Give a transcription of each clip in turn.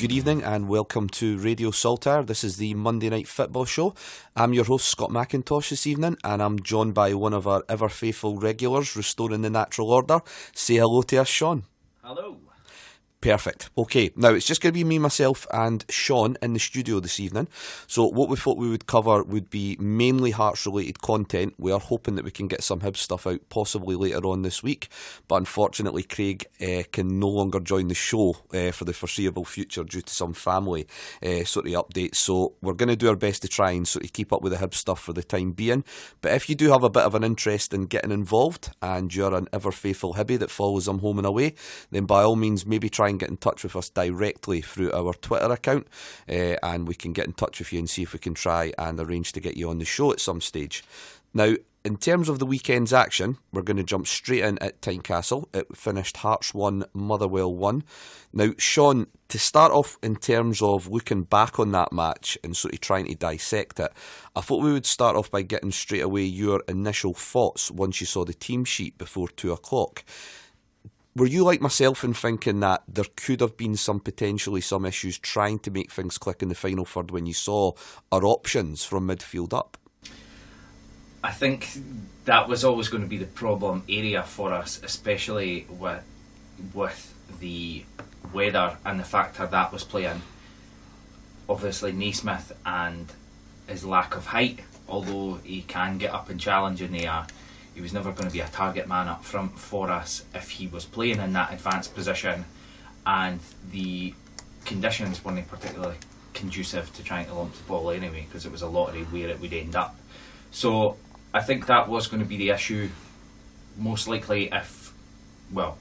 Good evening and welcome to Radio Saltire. This is the Monday Night Fitba show. I'm your host Scott McIntosh this evening and I'm joined by one of our ever faithful regulars restoring the natural order. Say hello to us, Sean. Hello. Perfect. Okay, now it's just going to be me, myself and Sean in the studio this evening. So what we thought we would cover would be mainly Hearts related content. We are hoping that we can get some Hibs stuff out possibly later on this week. But unfortunately Craig can no longer join the show for the foreseeable future due to some family sort of updates. So we're going to do our best to try and sort of keep up with the Hibs stuff for the time being. But if you do have a bit of an interest in getting involved and you're an ever faithful Hibby that follows them home and away, then by all means maybe try and get in touch with us directly through our Twitter account and we can get in touch with you and see if we can try and arrange to get you on the show at some stage. Now, in terms of the weekend's action, we're going to jump straight in at Tynecastle. It finished Hearts 1, Motherwell 1. Now, Sean, to start off in terms of looking back on that match and sort of trying to dissect it, I thought we would start off by getting straight away your initial thoughts once you saw the team sheet before 2 o'clock. Were you like myself in thinking that there could have been some issues trying to make things click in the final third when you saw our options from midfield up? I think that was always going to be the problem area for us, especially with the weather and the factor that was playing. Obviously Naismith and his lack of height, although he can get up and challenge in the air, he was never going to be a target man up front for us if he was playing in that advanced position, and the conditions weren't particularly conducive to trying to lump the ball anyway, because it was a lottery where it would end up. So I think that was going to be the issue, most likely if, well,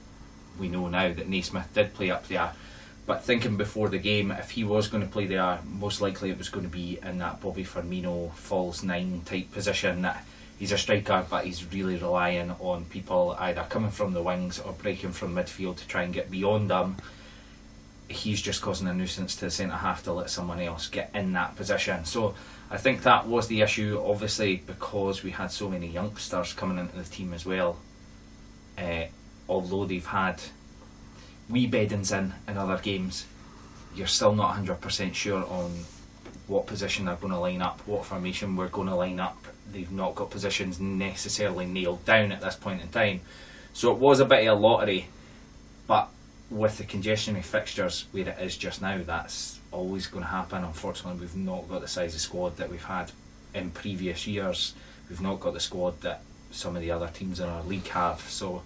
we know now that Naismith did play up there, but thinking before the game, if he was going to play there, most likely it was going to be in that Bobby Firmino false 9 type position. That he's a striker, but he's really relying on people either coming from the wings or breaking from midfield to try and get beyond them. He's just causing a nuisance to the centre half to let someone else get in that position. So I think that was the issue, obviously, because we had so many youngsters coming into the team as well. Although they've had wee beddings in other games, you're still not 100% sure on what position they're going to line up, what formation we're going to line up. They've not got positions necessarily nailed down at this point in time. So it was a bit of a lottery, but with the congestion of fixtures where it is just now, that's always going to happen. Unfortunately, we've not got the size of squad that we've had in previous years. We've not got the squad that some of the other teams in our league have. So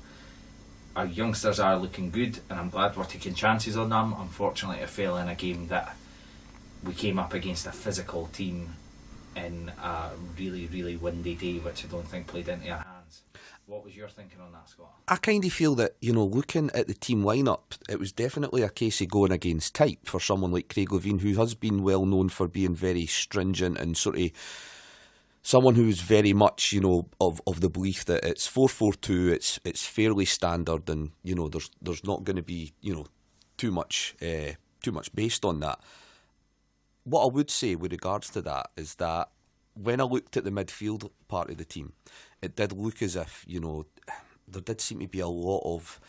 our youngsters are looking good, and I'm glad we're taking chances on them. Unfortunately, it fell in a game that we came up against a physical team in a really, really windy day, which I don't think played into our hands. What was your thinking on that, Scott? I kind of feel that, looking at the team lineup, it was definitely a case of going against type for someone like Craig Levein, who has been well known for being very stringent and sort of someone who's very much, of the belief that it's 4-4-2, it's fairly standard, and there's not going to be too much based on that. What I would say with regards to that is that when I looked at the midfield part of the team, it did look as if, there did seem to be a lot of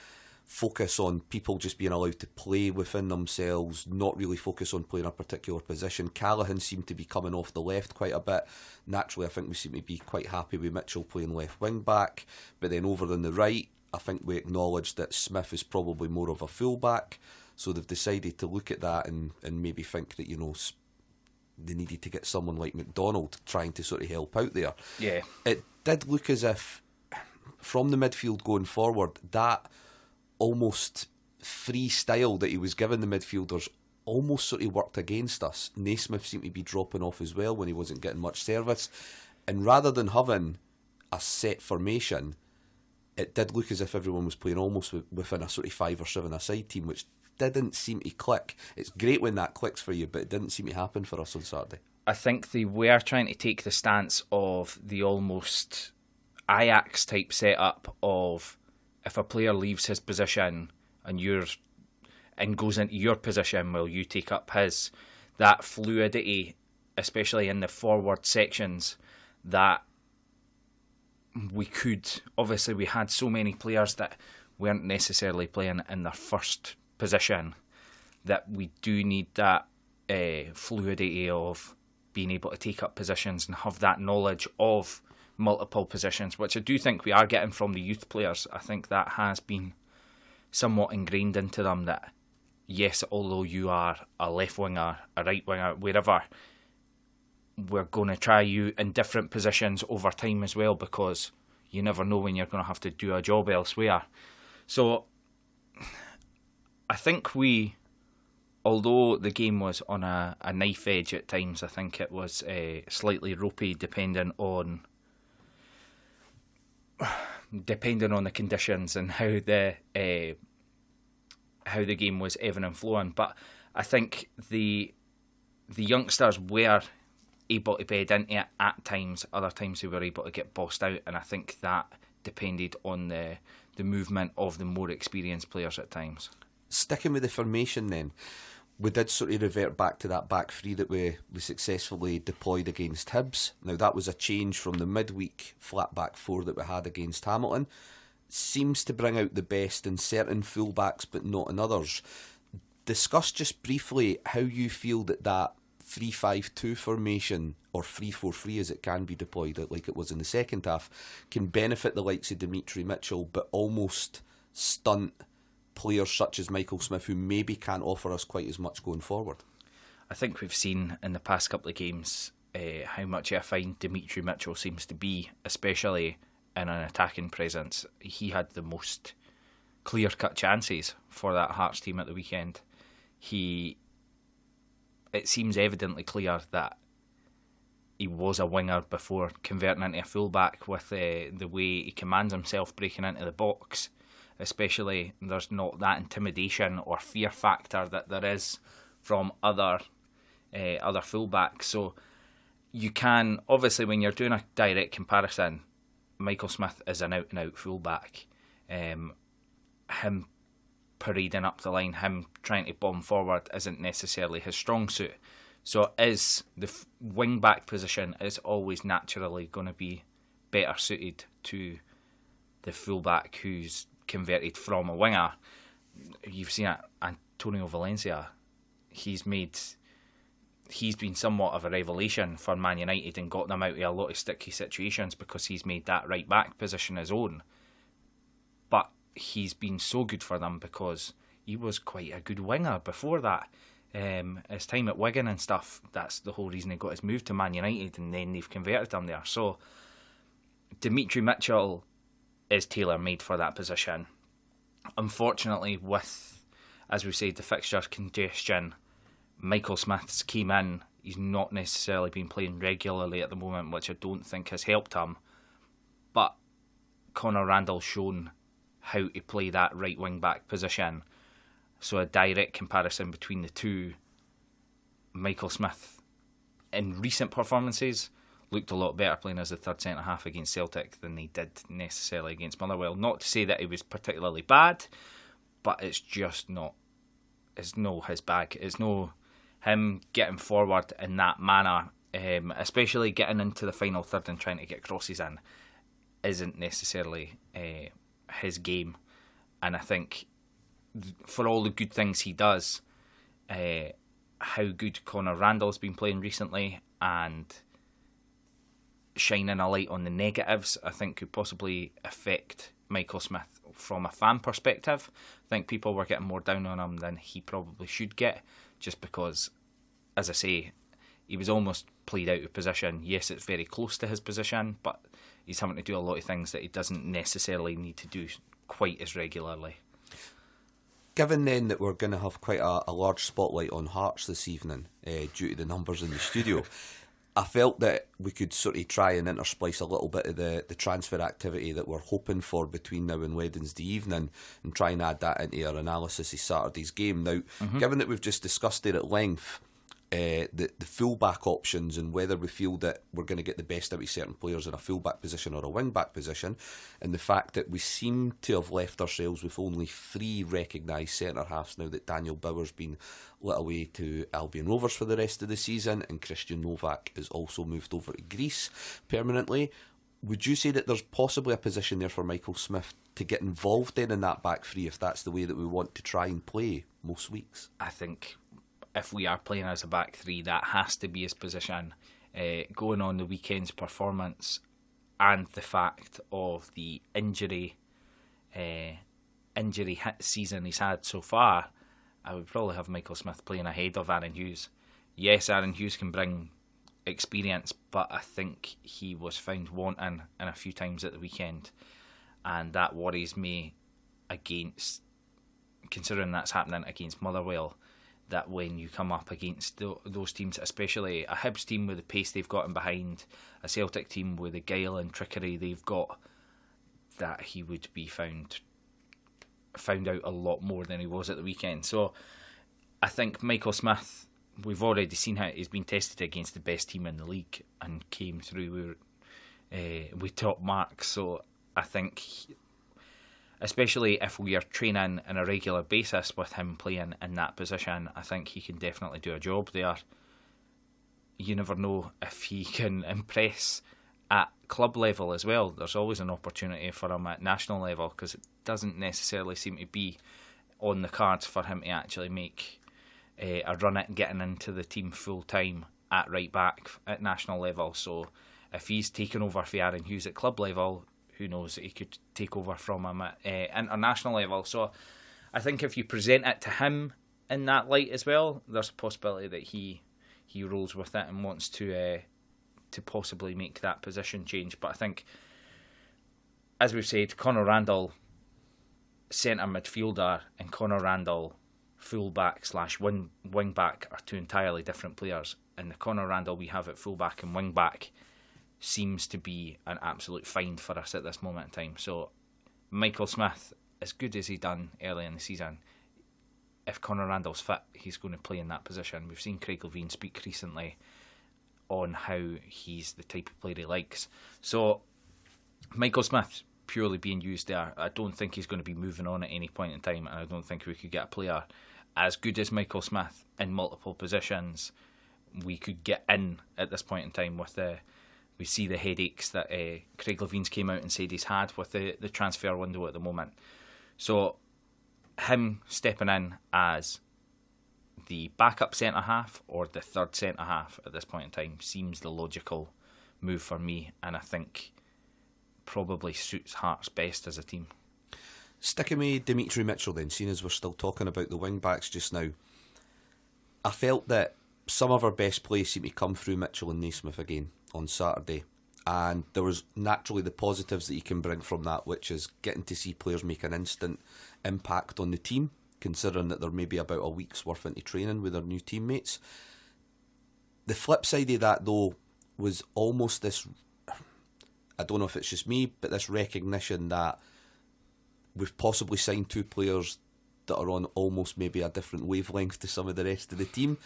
focus on people just being allowed to play within themselves, not really focus on playing a particular position. Callaghan seemed to be coming off the left quite a bit. Naturally, I think we seem to be quite happy with Mitchell playing left wing back, but then over on the right, I think we acknowledged that Smith is probably more of a full back, so they've decided to look at that and maybe think that, they needed to get someone like McDonald trying to sort of help out there. Yeah. It did look as if, from the midfield going forward, that almost free style that he was giving the midfielders almost sort of worked against us. Naismith seemed to be dropping off as well when he wasn't getting much service. And rather than having a set formation, it did look as if everyone was playing almost within a sort of 5 or 7-a-side team, which didn't seem to click. It's great when that clicks for you, but it didn't seem to happen for us on Saturday. I think they were trying to take the stance of the almost Ajax type setup of, if a player leaves his position and goes into your position while you take up his, that fluidity, especially in the forward sections, that we had so many players that weren't necessarily playing in their first position, that we do need that fluidity of being able to take up positions and have that knowledge of multiple positions, which I do think we are getting from the youth players. I think that has been somewhat ingrained into them that, yes, although you are a left winger, a right winger, wherever, we're going to try you in different positions over time as well, because you never know when you're going to have to do a job elsewhere. So I think although the game was on a knife edge at times, I think it was slightly ropey depending on the conditions and how the game was ebbing and flowing. But I think the youngsters were able to bed into it at times. Other times they were able to get bossed out, and I think that depended on the movement of the more experienced players at times. Sticking with the formation then, we did sort of revert back to that back three that we successfully deployed against Hibs. Now that was a change from the midweek flat back four that we had against Hamilton. Seems to bring out the best in certain fullbacks but not in others. Discuss just briefly how you feel that 3-5-2 formation, or 3-4-3 as it can be deployed like it was in the second half, can benefit the likes of Dimitri Mitchell but almost stunt players such as Michael Smith, who maybe can't offer us quite as much going forward. I think we've seen in the past couple of games how much I find Dimitri Mitchell seems to be, especially in an attacking presence. He had the most clear-cut chances for that Hearts team at the weekend. It seems evidently clear that he was a winger before converting into a fullback, with the way he commands himself breaking into the box. Especially, there's not that intimidation or fear factor that there is from other fullbacks. So you can, obviously, when you're doing a direct comparison, Michael Smith is an out-and-out fullback. Him parading up the line, him trying to bomb forward isn't necessarily his strong suit. So is the wing-back position is always naturally going to be better suited to the fullback who's converted from a winger. You've seen it, Antonio Valencia. He's been somewhat of a revelation for Man United and got them out of a lot of sticky situations because he's made that right back position his own. But he's been so good for them because he was quite a good winger before that. His time at Wigan and stuff, that's the whole reason he got his move to Man United, and then they've converted him there. So Dimitri Mitchell is tailor-made for that position. Unfortunately, with, as we said, the fixture congestion, Michael Smith's came in. He's not necessarily been playing regularly at the moment, which I don't think has helped him. But Conor Randall's shown how to play that right wing-back position. So a direct comparison between the two, Michael Smith in recent performances looked a lot better playing as a third centre-half against Celtic than he did necessarily against Motherwell. Not to say that he was particularly bad, but it's just not. It's no his bag. It's no him getting forward in that manner, especially getting into the final third and trying to get crosses in, isn't necessarily his game. And I think for all the good things he does, how good Conor Randall's been playing recently and shining a light on the negatives, I think could possibly affect Michael Smith from a fan perspective. I think people were getting more down on him than he probably should get, just because, as I say, he was almost played out of position. Yes, it's very close to his position, but he's having to do a lot of things that he doesn't necessarily need to do quite as regularly. Given then that we're going to have quite a large spotlight on Hearts this evening, due to the numbers in the studio, I felt that we could sort of try and intersplice a little bit of the transfer activity that we're hoping for between now and Wednesday evening, and try and add that into our analysis of Saturday's game. Now, given that we've just discussed it at length, the full-back options and whether we feel that we're going to get the best out of certain players in a full-back position or a wing-back position, and the fact that we seem to have left ourselves with only 3 recognised centre-halves now that Daniel Bauer's been let away to Albion Rovers for the rest of the season, and Christian Novak is also moved over to Greece permanently. would you say that there's possibly a position there for Michael Smith to get involved in that back three if that's the way that we want to try and play most weeks? I think if we are playing as a back three, that has to be his position. Going on the weekend's performance and the fact of the injury hit season he's had so far, I would probably have Michael Smith playing ahead of Aaron Hughes. Yes, Aaron Hughes can bring experience, but I think he was found wanting in a few times at the weekend, and that worries me, against considering that's happening against Motherwell, that when you come up against those teams, especially a Hibs team with the pace they've got in behind, a Celtic team with the guile and trickery they've got, that he would be found out a lot more than he was at the weekend. So I think Michael Smith, we've already seen how he's been tested against the best team in the league and came through with top marks. So I think, especially if we are training on a regular basis with him playing in that position, I think he can definitely do a job there. You never know if he can impress at club level as well. There's always an opportunity for him at national level, because it doesn't necessarily seem to be on the cards for him to actually make a run at getting into the team full time at right back at national level. So if he's taken over for Aaron Hughes at club level, who knows, he could take over from him at international level. So I think if you present it to him in that light as well, there's a possibility that he rolls with it and wants to possibly make that position change. But I think, as we've said, Conor Randall, centre midfielder, and Conor Randall, fullback / wing back, are two entirely different players. And the Conor Randall we have at fullback and wing back seems to be an absolute find for us at this moment in time. So Michael Smith, as good as he done early in the season, if Conor Randall's fit, he's going to play in that position. We've seen Craig Levein speak recently on how he's the type of player he likes. So Michael Smith purely being used there. I don't think he's going to be moving on at any point in time, and I don't think we could get a player as good as Michael Smith in multiple positions we could get in at this point in time. With we see the headaches that Craig Levein's came out and said he's had with the transfer window at the moment. So him stepping in as the backup centre-half or the third centre-half at this point in time seems the logical move for me, and I think probably suits Hearts best as a team. Sticking with Dimitri Mitchell then, seeing as we're still talking about the wing-backs just now, I felt that some of our best plays seemed to come through Mitchell and Naismith again on Saturday, and there was naturally the positives that you can bring from that, which is getting to see players make an instant impact on the team, considering that they're maybe about a week's worth into training with their new teammates. The flip side of that, though, was almost this, I don't know if it's just me, but this recognition that we've possibly signed two players that are on almost maybe a different wavelength to some of the rest of the team.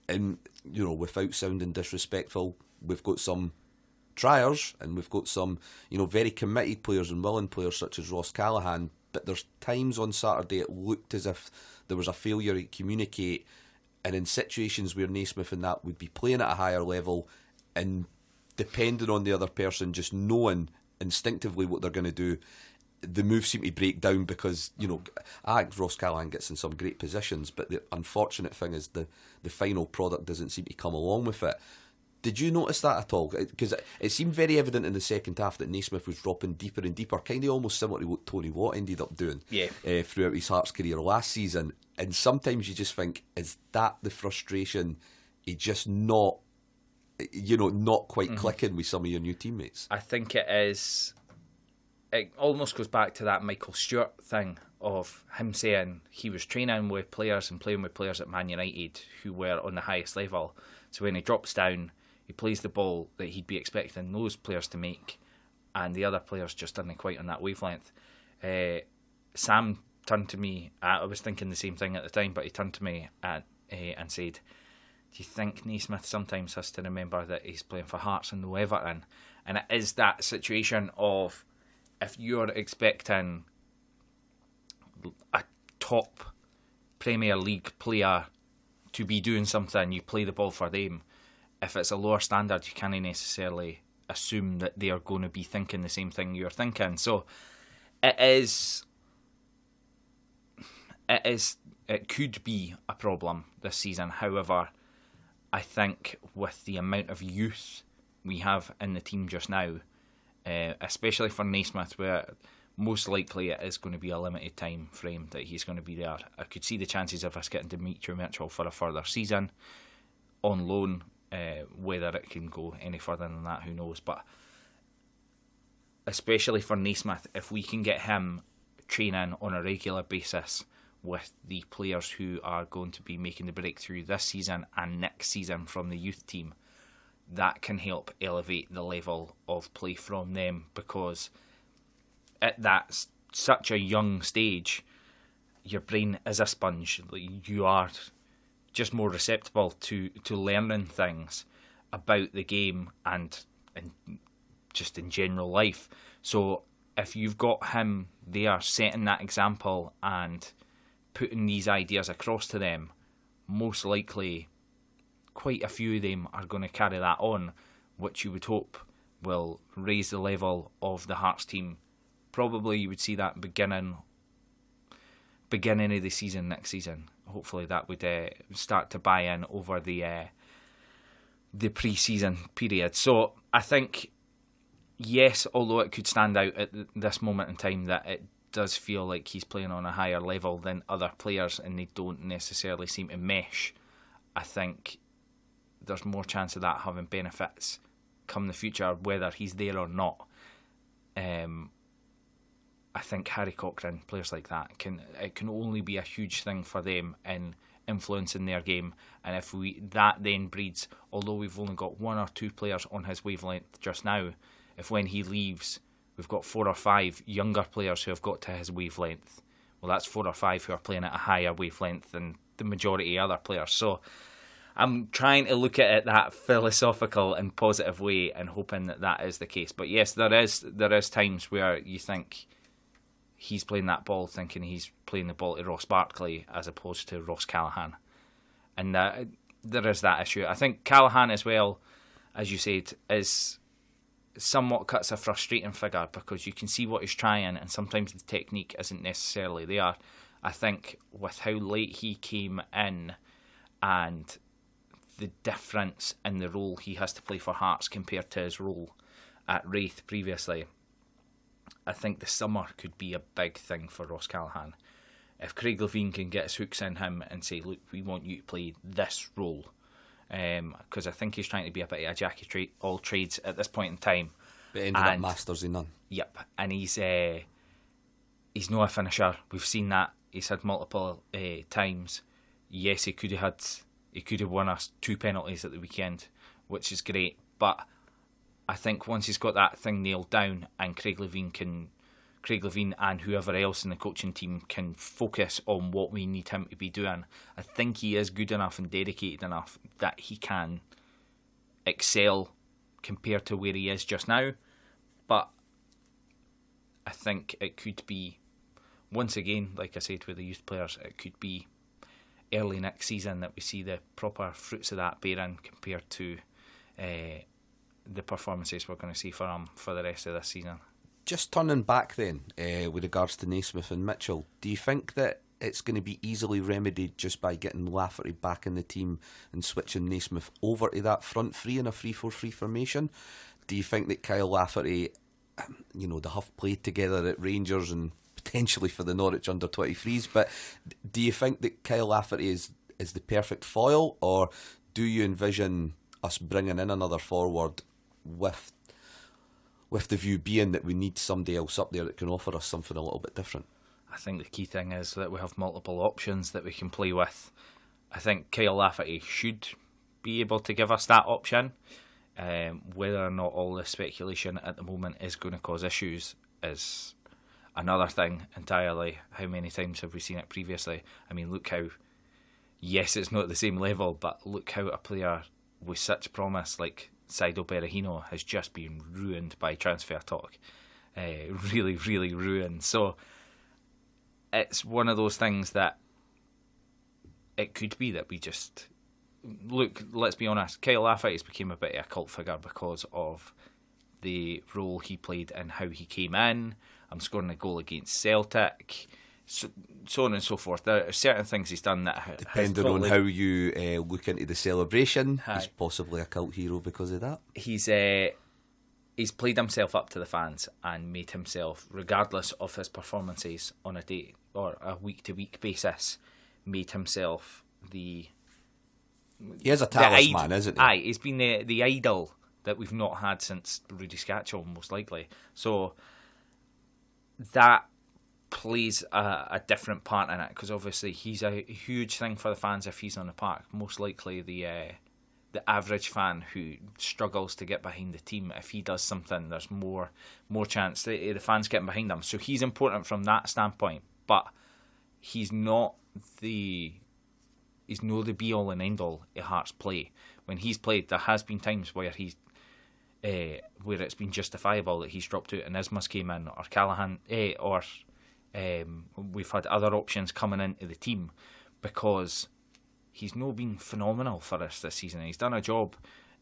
And, you know, without sounding disrespectful, we've got some triers and we've got some, you know, very committed players and willing players such as Ross Callaghan. But there's times on Saturday it looked as if there was a failure to communicate, and in situations where Naismith and that would be playing at a higher level and depending on the other person just knowing instinctively what they're going to do, the moves seem to break down because, you know, I think Ross Callaghan gets in some great positions, but the unfortunate thing is the final product doesn't seem to come along with it. Did you notice that at all? Because it seemed very evident in the second half that Naismith was dropping deeper and deeper, kind of almost similar to what Tony Watt ended up doing throughout his Hearts career last season. And sometimes you just think, is that the frustration? He just not quite clicking with some of your new teammates? I think it is. It almost goes back to that Michael Stewart thing of him saying he was training with players and playing with players at Man United who were on the highest level. So when he drops down, he plays the ball that he'd be expecting those players to make, and the other players just aren't quite on that wavelength. Sam turned to me, I was thinking the same thing at the time, but he turned to me and said, do you think Naismith sometimes has to remember that he's playing for Hearts and no Everton? And it is that situation of, if you're expecting a top Premier League player to be doing something, you play the ball for them. If it's a lower standard, you can't necessarily assume that they are going to be thinking the same thing you're thinking. So it could be a problem this season. However, I think with the amount of youth we have in the team just now, especially for Naismith, where most likely it is going to be a limited time frame that he's going to be there, I could see the chances of us getting Dimitri Mitchell for a further season on loan. Whether it can go any further than that, who knows? But especially for Naismith, if we can get him training on a regular basis with the players who are going to be making the breakthrough this season and next season from the youth team, that can help elevate the level of play from them, because at that such a young stage, your brain is a sponge. You are just more receptible to learning things about the game and just in general life. So if you've got him there setting that example and putting these ideas across to them, most likely quite a few of them are going to carry that on, which you would hope will raise the level of the Hearts team. Probably you would see that beginning of the season next season. Hopefully that would start to buy in over the pre-season period. So I think, yes, although it could stand out at this moment in time that it does feel like he's playing on a higher level than other players and they don't necessarily seem to mesh, I think there's more chance of that having benefits come the future, whether he's there or not. I think Harry Cochrane, players like that, it can only be a huge thing for them in influencing their game. And if that then breeds, although we've only got 1 or 2 players on his wavelength just now, if when he leaves we've got 4 or 5 younger players who have got to his wavelength, well, that's 4 or 5 who are playing at a higher wavelength than the majority of other players. So I'm trying to look at it that philosophical and positive way and hoping that is the case. But yes, there is times where you think he's playing that ball thinking he's playing the ball to Ross Barkley as opposed to Ross Callaghan. And there is that issue. I think Callaghan as well, as you said, is somewhat cuts a frustrating figure because you can see what he's trying and sometimes the technique isn't necessarily there. I think with how late he came in and the difference in the role he has to play for Hearts compared to his role at Wraith previously, I think the summer could be a big thing for Ross Callaghan. If Craig Levein can get his hooks in him and say, look, we want you to play this role, because I think he's trying to be a bit of a jack of all trades at this point in time. But ended up masters in none. Yep, and he's not a finisher. We've seen that. He's had multiple times. Yes, he could have won us 2 penalties at the weekend, which is great. But I think once he's got that thing nailed down and Craig Levein and whoever else in the coaching team can focus on what we need him to be doing, I think he is good enough and dedicated enough that he can excel compared to where he is just now. But I think it could be, once again, like I said with the youth players, it could be early next season that we see the proper fruits of that bearing compared to the performances we're going to see for him for the rest of this season. Just turning back then, with regards to Naismith and Mitchell, do you think that it's going to be easily remedied just by getting Lafferty back in the team and switching Naismith over to that front three in a 3-4-3 formation? Do you think that Kyle Lafferty, they have played together at Rangers and potentially for the Norwich under-23s, but do you think that Kyle Lafferty is the perfect foil, or do you envision us bringing in another forward with the view being that we need somebody else up there that can offer us something a little bit different? I think the key thing is that we have multiple options that we can play with. I think Kyle Lafferty should be able to give us that option. Whether or not all this speculation at the moment is going to cause issues is another thing entirely. How many times have we seen it previously? I mean, look how, yes, it's not at the same level, but look how a player with such promise like Saido Berahino has just been ruined by transfer talk. Really, really ruined. So it's one of those things that it could be that we just... Look, let's be honest, Kyle Lafferty has become a bit of a cult figure because of the role he played and how he came in. I'm scoring a goal against Celtic. So on and so forth. There are certain things he's done that depending on how you look into the celebration, he's possibly a cult hero because of that. He's played himself up to the fans and made himself, regardless of his performances on a day or a week-to-week basis, made himself he is a talisman, isn't he? Aye, he's been the idol that we've not had since Rudy Scatchell, most likely. So that plays a different part in it, because obviously he's a huge thing for the fans if he's on the park. Most likely the average fan who struggles to get behind the team, if he does something, there's more chance that the fans getting behind him. So he's important from that standpoint, but he's not the be all and end all of Hearts play. When he's played, there has been times where where it's been justifiable that he's dropped out and Ismas came in, or Callahan, we've had other options coming into the team, because he's not been phenomenal for us this season. He's done a job,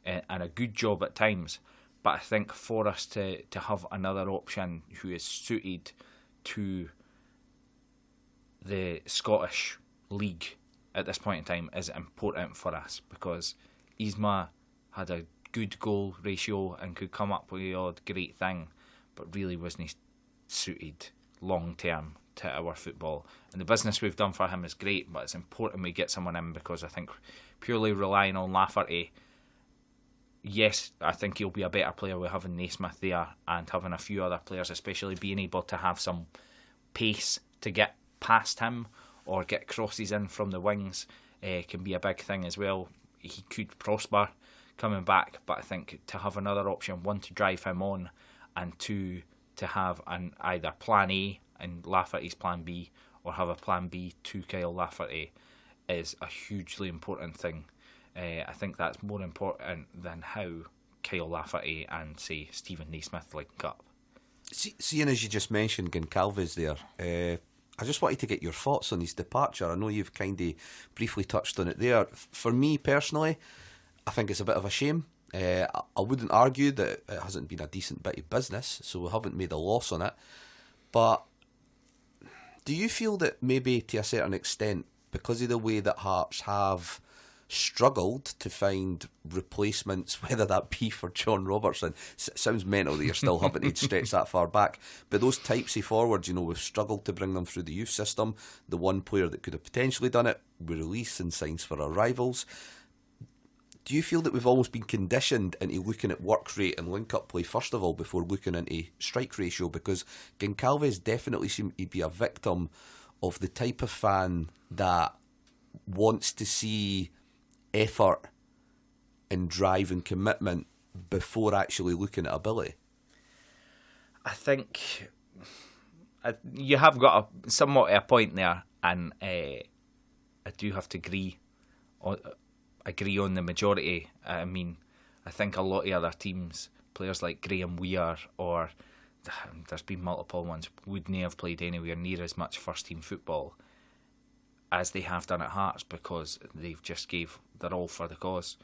and a good job at times, but I think for us to have another option who is suited to the Scottish League at this point in time is important for us, because Isma had a good goal ratio and could come up with the odd great thing, but really wasn't suited long term to our football. And the business we've done for him is great, but it's important we get someone in, because I think purely relying on Lafferty, yes, I think he'll be a better player with having Naismith there and having a few other players, especially being able to have some pace to get past him or get crosses in from the wings can be a big thing as well. He could prosper coming back, but I think to have another option, one, to drive him on, and two, to have an either plan A and Lafferty's plan B, or have a plan B to Kyle Lafferty, is a hugely important thing. I think that's more important than how Kyle Lafferty and, say, Stephen Naismith link up. Seeing as you just mentioned Goncalves there, I just wanted to get your thoughts on his departure. I know you've kind of briefly touched on it there. For me personally, I think it's a bit of a shame. I wouldn't argue that it hasn't been a decent bit of business, so we haven't made a loss on it. But do you feel that maybe to a certain extent, because of the way that Hearts have struggled to find replacements, whether that be for John Robertson, sounds mental that you're still having to stretch that far back, but those types of forwards, we've struggled to bring them through the youth system. The one player that could have potentially done it, we release and signs for our rivals. Do you feel that we've almost been conditioned into looking at work rate and link-up play first of all before looking into strike ratio? Because Goncalves definitely seemed to be a victim of the type of fan that wants to see effort and drive and commitment before actually looking at ability. I think you have got somewhat a point there, and I do have to agree on the majority. I mean, I think a lot of other teams, players like Graham Weir, or there's been multiple ones, wouldn't have played anywhere near as much first team football as they have done at Hearts, because they've just gave their all for the cause.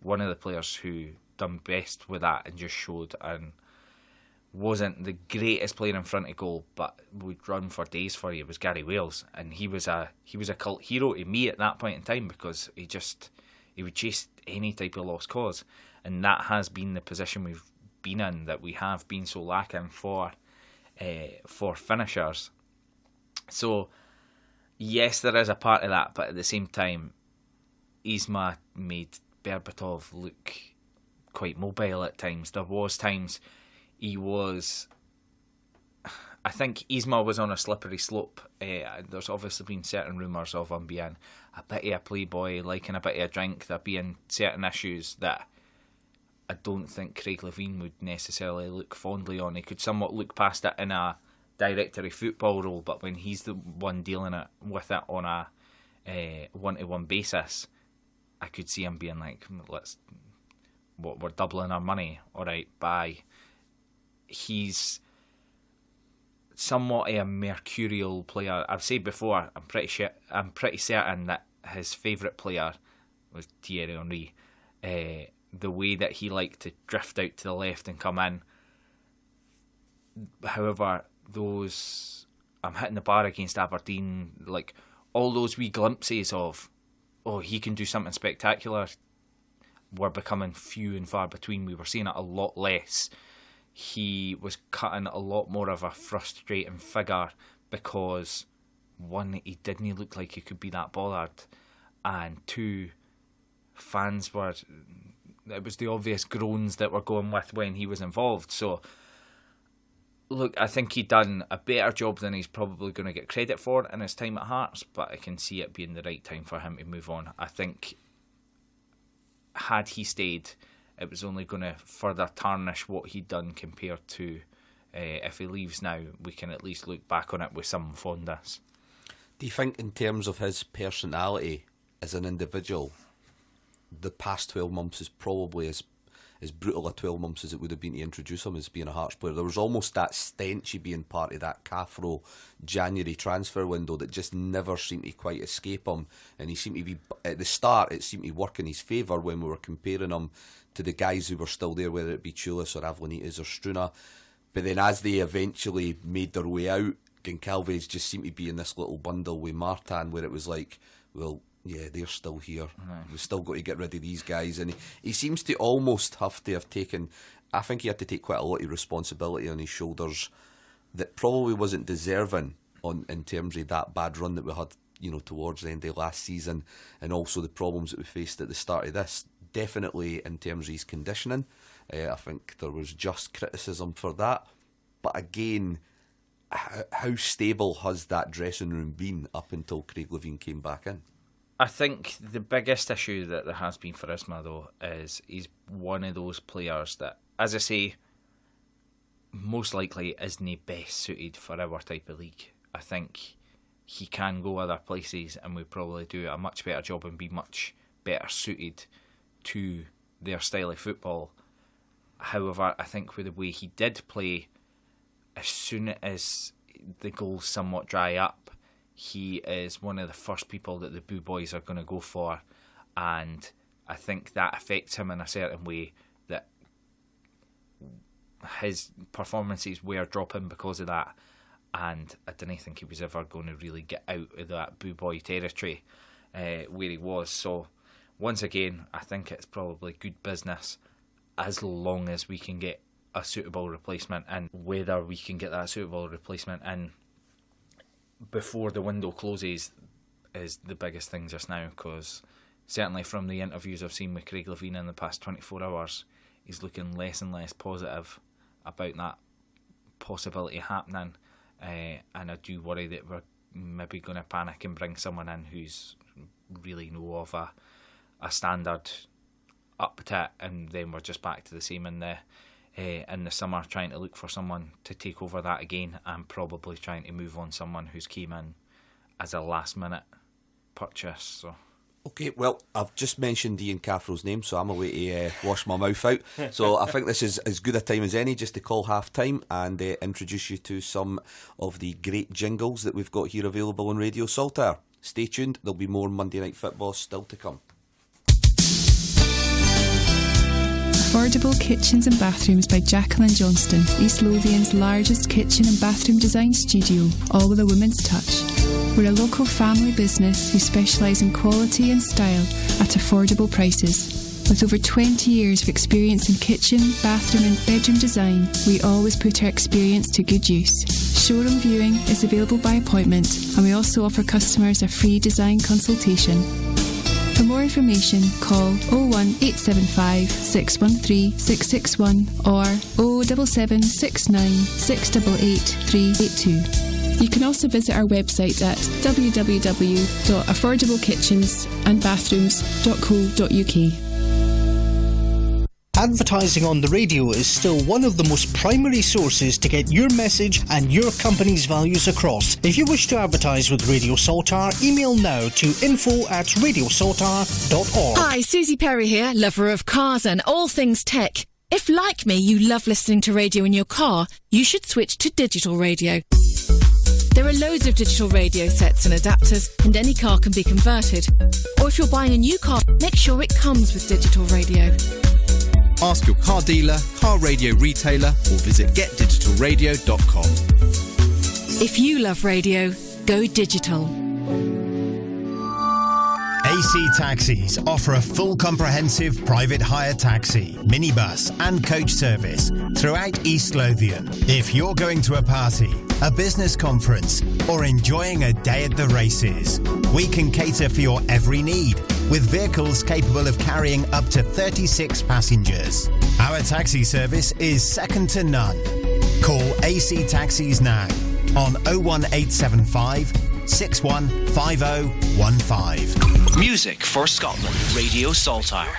One of the players who done best with that and just showed and wasn't the greatest player in front of goal, but would run for days for you, was Gary Wales, and he was a cult hero to me at that point in time, because he would chase any type of lost cause, and that has been the position we've been in, that we have been so lacking for finishers. So yes, there is a part of that, but at the same time, Isma made Berbatov look quite mobile at times. There was times I think Isma was on a slippery slope. There's obviously been certain rumours of him being a bit of a playboy, liking a bit of a drink, there being certain issues that I don't think Craig Levein would necessarily look fondly on. He could somewhat look past it in a director of football role, but when he's the one dealing with it on a one-to-one basis, I could see him being like, we're doubling our money, alright, bye. He's somewhat a mercurial player. I've said before, I'm pretty certain that his favourite player was Thierry Henry. the way that he liked to drift out to the left and come in. However, I'm hitting the bar against Aberdeen, like all those wee glimpses of, oh, he can do something spectacular, were becoming few and far between. We were seeing it a lot less. He was cutting a lot more of a frustrating figure because, one, he didn't look like he could be that bothered, and two, fans were, it was the obvious groans that were going with when he was involved. So look, I think he'd done a better job than he's probably going to get credit for in his time at Hearts, but I can see it being the right time for him to move on. I think had he stayed, it was only going to further tarnish what he'd done compared to if he leaves now. We can at least look back on it with some fondness. Do you think in terms of his personality as an individual, the past 12 months is probably as brutal a 12 months as it would have been to introduce him as being a Hearts player? There was almost that stench of being part of that Cathro January transfer window that just never seemed to quite escape him, and he seemed to be, at the start, it seemed to work in his favour when we were comparing him to the guys who were still there, whether it be Chulis or Avlanitis or Struna. But then as they eventually made their way out, Goncalves just seemed to be in this little bundle with Martin, where it was like, well, yeah, they're still here. We've still got to get rid of these guys. And he seems to almost have to have taken, I think he had to take quite a lot of responsibility on his shoulders that probably wasn't deserving in terms of that bad run that we had, towards the end of last season, and also the problems that we faced at the start of this. Definitely in terms of his conditioning, I think there was just criticism for that. But again, how stable has that dressing room been up until Craig Levein came back in? I think the biggest issue that there has been for Isma, though, is he's one of those players that, as I say, most likely isn't best suited for our type of league. I think he can go other places and we probably do a much better job and be much better suited to their style of football. However, I think with the way he did play, as soon as the goals somewhat dry up, he is one of the first people that the Boo Boys are going to go for, and I think that affects him in a certain way, that his performances were dropping because of that, and I didn't think he was ever going to really get out of that Boo Boy territory where he was. So once again, I think it's probably good business as long as we can get a suitable replacement, and whether we can get that suitable replacement in before the window closes is the biggest thing just now, because certainly from the interviews I've seen with Craig Levein in the past 24 hours, he's looking less and less positive about that possibility happening, and I do worry that we're maybe going to panic and bring someone in who's really no of a standard up to it, and then we're just back to the same in the summer, trying to look for someone to take over that again, and probably trying to move on someone who's came in as a last minute purchase. So okay, well, I've just mentioned Ian Cathro's name, so I'm away to wash my mouth out. So I think this is as good a time as any just to call half time and introduce you to some of the great jingles that we've got here available on Radio Saltaire. Stay tuned, there'll be more Monday Night Football still to come. Affordable Kitchens and Bathrooms by Jacqueline Johnston, East Lothian's largest kitchen and bathroom design studio, all with a woman's touch. We're a local family business who specialise in quality and style at affordable prices. With over 20 years of experience in kitchen, bathroom and bedroom design, we always put our experience to good use. Showroom viewing is available by appointment, and we also offer customers a free design consultation. For more information, call 01875 613 661 or 07769 688 382. You can also visit our website at www.affordablekitchensandbathrooms.co.uk. Advertising on the radio is still one of the most primary sources to get your message and your company's values across. If you wish to advertise with Radio Saltaire, email now to info@radiosaltaire.org. Hi, Susie Perry here, lover of cars and all things tech. If, like me, you love listening to radio in your car, you should switch to digital radio. There are loads of digital radio sets and adapters, and any car can be converted. Or if you're buying a new car, make sure it comes with digital radio. Ask your car dealer, car radio retailer, or visit getdigitalradio.com. If you love radio, go digital. AC Taxis offer a full comprehensive private hire taxi, minibus and coach service throughout East Lothian. If you're going to a party, a business conference or enjoying a day at the races, we can cater for your every need with vehicles capable of carrying up to 36 passengers. Our taxi service is second to none. Call AC Taxis now on 01875 615015. Music for Scotland. Radio Saltire.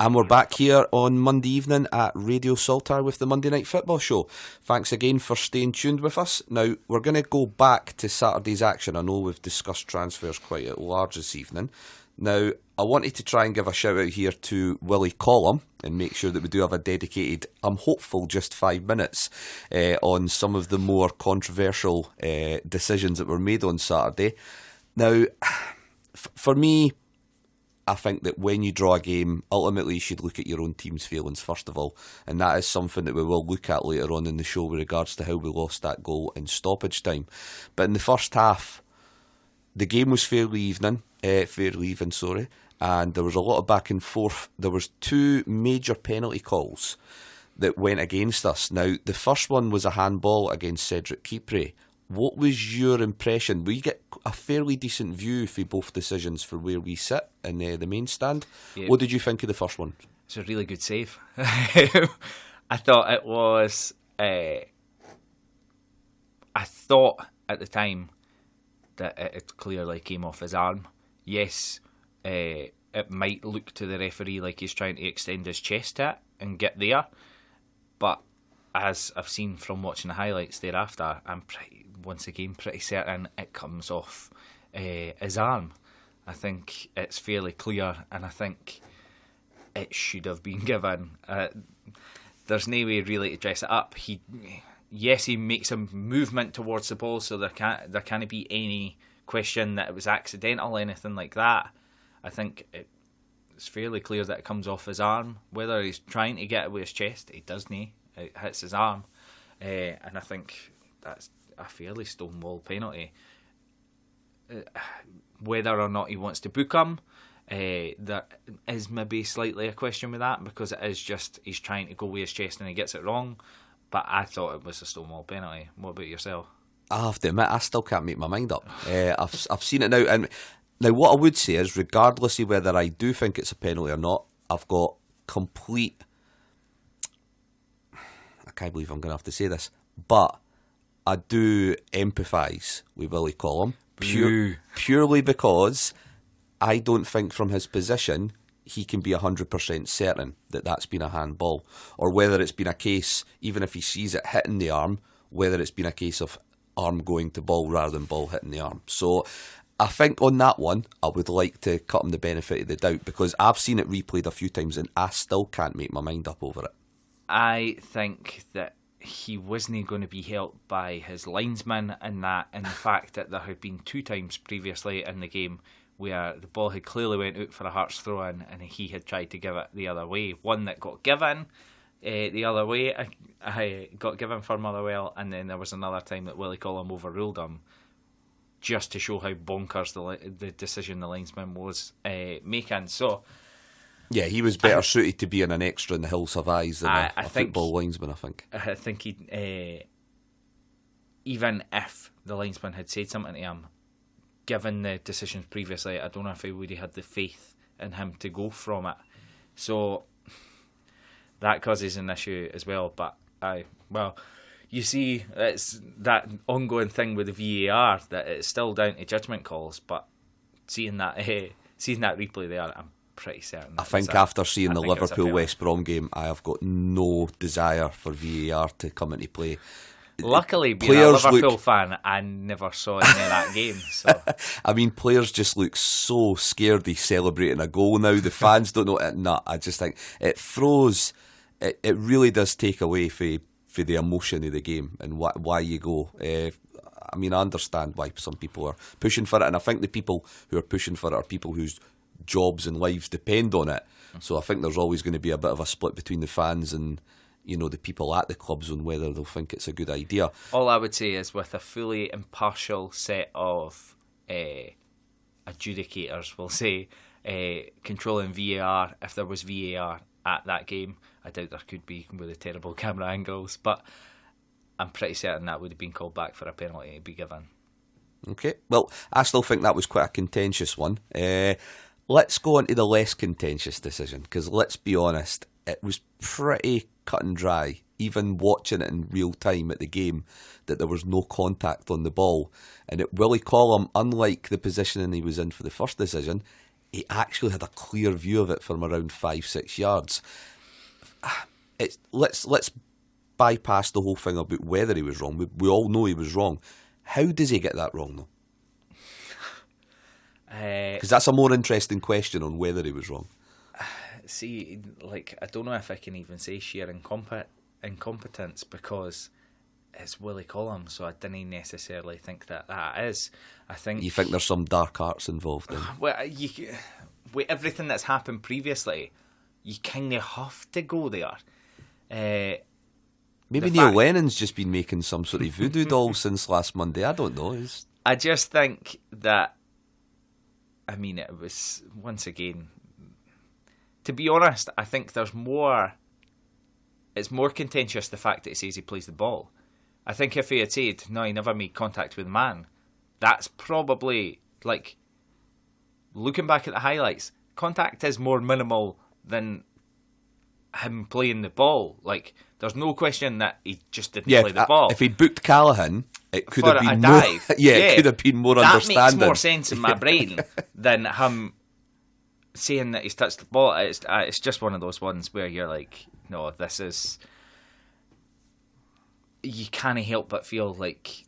And we're back here on Monday evening at Radio Saltire with the Monday Night Football Show. Thanks again for staying tuned with us. Now, we're going to go back to Saturday's action. I know we've discussed transfers quite at large this evening. Now, I wanted to try and give a shout out here to Willie Collum and make sure that we do have a dedicated, I'm hopeful, just 5 minutes on some of the more controversial decisions that were made on Saturday. Now, for me, I think that when you draw a game, ultimately you should look at your own team's feelings first of all, and that is something that we will look at later on in the show with regards to how we lost that goal in stoppage time. But in the first half, the game was fairly even, and there was a lot of back and forth. There was 2 major penalty calls that went against us. Now, the first one was a handball against Cedric Kipre. What was your impression? We get a fairly decent view for both decisions for where we sit in the main stand. Yeah. What did you think of the first one? It's a really good save. I thought it was... I thought at the time that it clearly came off his arm. Yes, it might look to the referee like he's trying to extend his chest to it and get there, but as I've seen from watching the highlights thereafter, I'm pretty certain it comes off his arm. I think it's fairly clear, and I think it should have been given. There's no way really to dress it up. He makes a movement towards the ball, so there can't be any question that it was accidental, anything like that. I think it's fairly clear that it comes off his arm. Whether he's trying to get it with his chest, he doesn't. It hits his arm, and I think that's a fairly stonewall penalty. Whether or not he wants to book him, there is maybe slightly a question with that, because it is just he's trying to go with his chest and he gets it wrong. But I thought it was a stonewall penalty. What about yourself? I have to admit, I still can't make my mind up. I've seen it now, and now what I would say is, regardless of whether I do think it's a penalty or not, I've got complete... I can't believe I'm going to have to say this, but I do empathise with Willie Collum purely because I don't think from his position he can be 100% certain that that's been a handball, or whether it's been a case, even if he sees it hitting the arm, whether it's been a case of arm going to ball rather than ball hitting the arm. So I think on that one, I would like to cut him the benefit of the doubt, because I've seen it replayed a few times and I still can't make my mind up over it. I think that he wasn't going to be helped by his linesman in that, and the fact that there had been 2 times previously in the game where the ball had clearly went out for a Hearts throw-in and he had tried to give it the other way. One that got given the other way, I got given for Motherwell, and then there was another time that Willie Collum overruled him, just to show how bonkers the decision the linesman was making. So, yeah, he was better suited to being an extra in the Hills Have Eyes than a football linesman, I think. I think he, even if the linesman had said something to him, given the decisions previously, I don't know if he would have had the faith in him to go from it. So that causes an issue as well. But you see, it's that ongoing thing with the VAR that it's still down to judgment calls. But seeing that replay there, I'm pretty certain. I think after seeing the Liverpool West Brom game, I have got no desire for VAR to come into play. Luckily, being a Liverpool fan, I never saw any of that game. So. I mean, players just look so scared of celebrating a goal now. The fans don't know it. I just think it throws. It really does take away for the emotion of the game and why you go. I mean, I understand why some people are pushing for it, and I think the people who are pushing for it are people whose jobs and lives depend on it. So I think there's always going to be a bit of a split between the fans and, you know, the people at the clubs on whether they'll think it's a good idea. All I would say is with a fully impartial set of adjudicators, we'll say, controlling VAR, if there was VAR at that game, I doubt there could be with the terrible camera angles, but I'm pretty certain that would have been called back for a penalty to be given. Okay, well, I still think that was quite a contentious one. Let's go on to the less contentious decision, because let's be honest, it was pretty cut and dry, even watching it in real time at the game, that there was no contact on the ball. And at Willie Collum, unlike the positioning he was in for the first decision, he actually had a clear view of it from around 5-6 yards. Let's bypass the whole thing about whether he was wrong. We all know he was wrong. How does he get that wrong, though? Because that's a more interesting question on whether he was wrong. See, like, I don't know if I can even say sheer incompetence, because it's Willie Collum, so I didn't necessarily think that is. I think you think there's some dark arts involved in. Well, with everything that's happened previously, you kind of have to go there. Maybe Neil Lennon's just been making some sort of voodoo doll since last Monday. I don't know. I just think that, I mean, it was, once again, to be honest, I think there's more. It's more contentious the fact that he says he plays the ball. I think if he had said, no, he never made contact with the man, that's probably, like, looking back at the highlights, contact is more minimal than him playing the ball. Like, there's no question that he just didn't play the ball. If he'd booked Callaghan, it could for have been a more. Dive. It could have been more understanding. That makes more sense in my brain than him saying that he's touched the ball. It's just one of those ones where you're like, no, this is. You can't help but feel like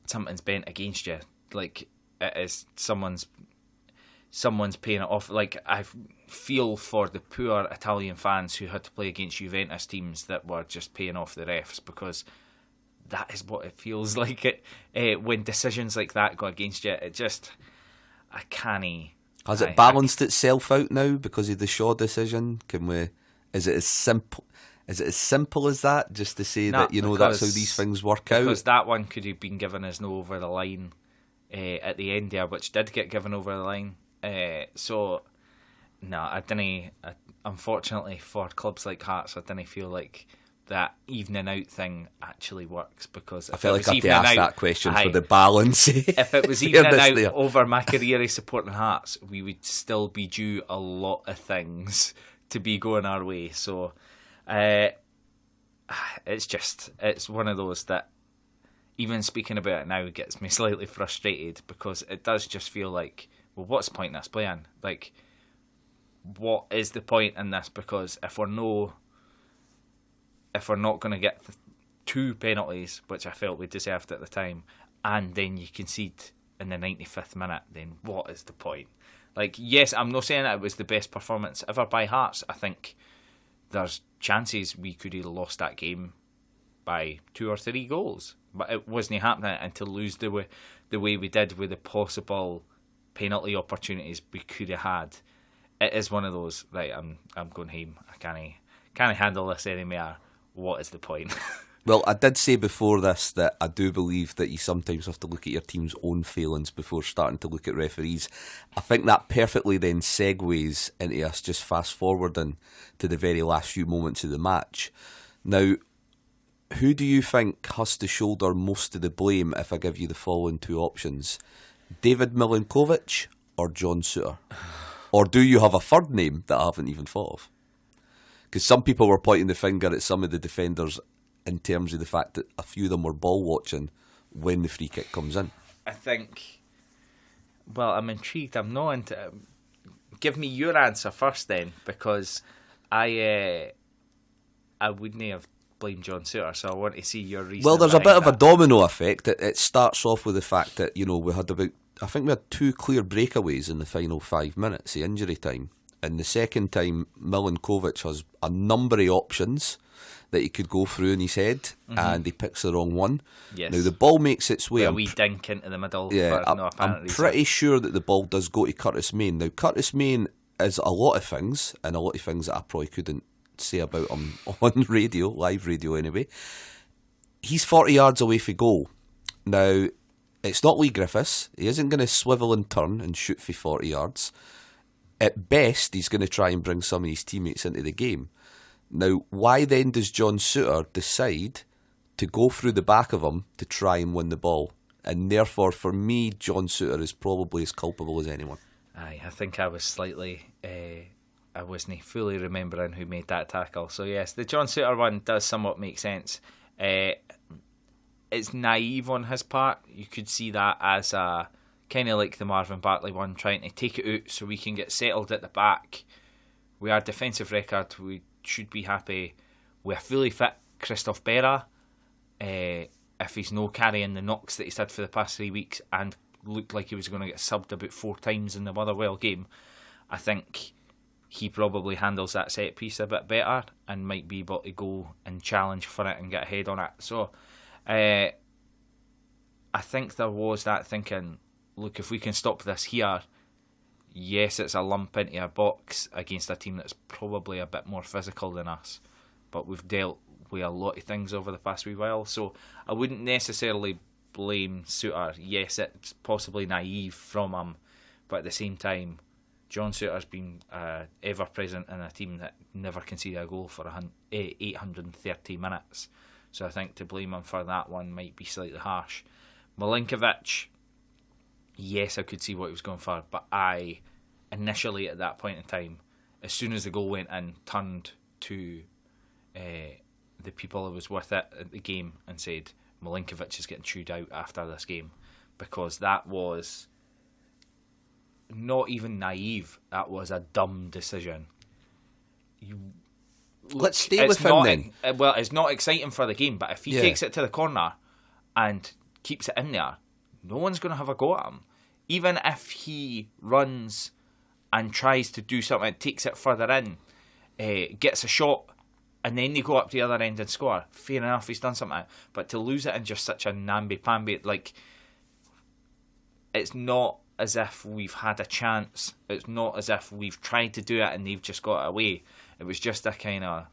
something's bent against you. Like, it is someone's paying it off. Like, I feel for the poor Italian fans who had to play against Juventus teams that were just paying off the refs, because that is what it feels like when decisions like that go against you. It just, I can't. Has it balanced itself out now because of the Shaw decision? Is it as simple as that? Just to say that, you know, that's how these things work out? Because that one could have been given as no over the line at the end there, which did get given over the line. So, no, I didn't. Unfortunately for clubs like Hearts, I didn't feel like that evening out thing actually works, because I felt like I had to ask that question for the balance. If it was evening out over my career of supporting Hearts, we would still be due a lot of things to be going our way. So it's one of those that, even speaking about it now, gets me slightly frustrated, because it does just feel like, well, what's the point in this playing? Like, what is the point in this? Because if we're not going to get 2 penalties, which I felt we deserved at the time, and then you concede in the 95th minute, then what is the point? Like, yes, I'm not saying that it was the best performance ever by Hearts. I think there's chances we could have lost that game by 2 or 3 goals, but it wasn't happening, and to lose the way we did with the possible penalty opportunities we could have had, it is one of those, right, I'm going home. I can't handle this anymore. What is the point? Well, I did say before this that I do believe that you sometimes have to look at your team's own failings before starting to look at referees. I think that perfectly then segues into us just fast forwarding to the very last few moments of the match. Now, who do you think has to shoulder most of the blame if I give you the following 2 options? David Milinkovic or John Souttar? Or do you have a third name that I haven't even thought of? Because some people were pointing the finger at some of the defenders in terms of the fact that a few of them were ball watching when the free kick comes in. I think, well, I'm intrigued. I'm not into. Give me your answer first, then, because I wouldn't have blamed John Souttar, so I want to see your reason. Well, there's a bit of a domino effect. It starts off with the fact that, you know, we had 2 clear breakaways in the final 5 minutes, the injury time. And the second time, Milinkovic has a number of options that he could go through in his head, and he picks the wrong one. Yes. Now, the ball makes its way. A wee dink into the middle. Yeah, I'm pretty sure that the ball does go to Curtis Main. Now, Curtis Main is a lot of things, and a lot of things that I probably couldn't say about him on radio, live radio anyway. He's 40 yards away from goal. Now, it's not Lee Griffiths. He isn't going to swivel and turn and shoot for 40 yards. At best, he's going to try and bring some of his teammates into the game. Now, why then does John Souttar decide to go through the back of him to try and win the ball? And therefore, for me, John Souttar is probably as culpable as anyone. Aye, I think I was slightly... I wasn't fully remembering who made that tackle. So yes, the John Souttar one does somewhat make sense. It's naive on his part. You could see that as a kind of like the Marvin Bartley one, trying to take it out so we can get settled at the back. With our defensive record, we should be happy with a fully fit Christophe Berra. If he's no carrying the knocks that he's had for the past 3 weeks and looked like he was going to get subbed about 4 times in the Motherwell game, I think he probably handles that set piece a bit better and might be able to go and challenge for it and get ahead on it. So I think there was that thinking, look, if we can stop this here, yes, it's a lump into a box against a team that's probably a bit more physical than us, but we've dealt with a lot of things over the past wee while, so I wouldn't necessarily blame Souttar. Yes, it's possibly naive from him, but at the same time, John Souttar's been ever present in a team that never conceded a goal for 830 minutes. So I think to blame him for that one might be slightly harsh. Milinkovic, yes, I could see what he was going for, but I initially at that point in time, as soon as the goal went in, turned to the people who was with it at the game and said, Milinkovic is getting chewed out after this game, because that was not even naive, that was a dumb decision. Let's stay with him then. Well, it's not exciting for the game, but if he takes it to the corner and keeps it in there, no one's going to have a go at him. Even if he runs and tries to do something, takes it further in, gets a shot, and then they go up the other end and score, fair enough, he's done something. But to lose it in just such a namby-pamby, like, it's not as if we've had a chance. It's not as if we've tried to do it and they've just got it away. It was just a kind of...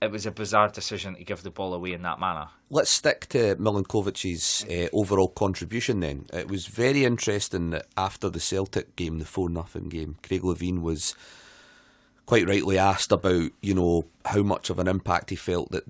It was a bizarre decision to give the ball away in that manner. Let's stick to Milinkovic's overall contribution then. It was very interesting that after the Celtic game, the 4-0 game, Craig Levein was quite rightly asked about, how much of an impact he felt that,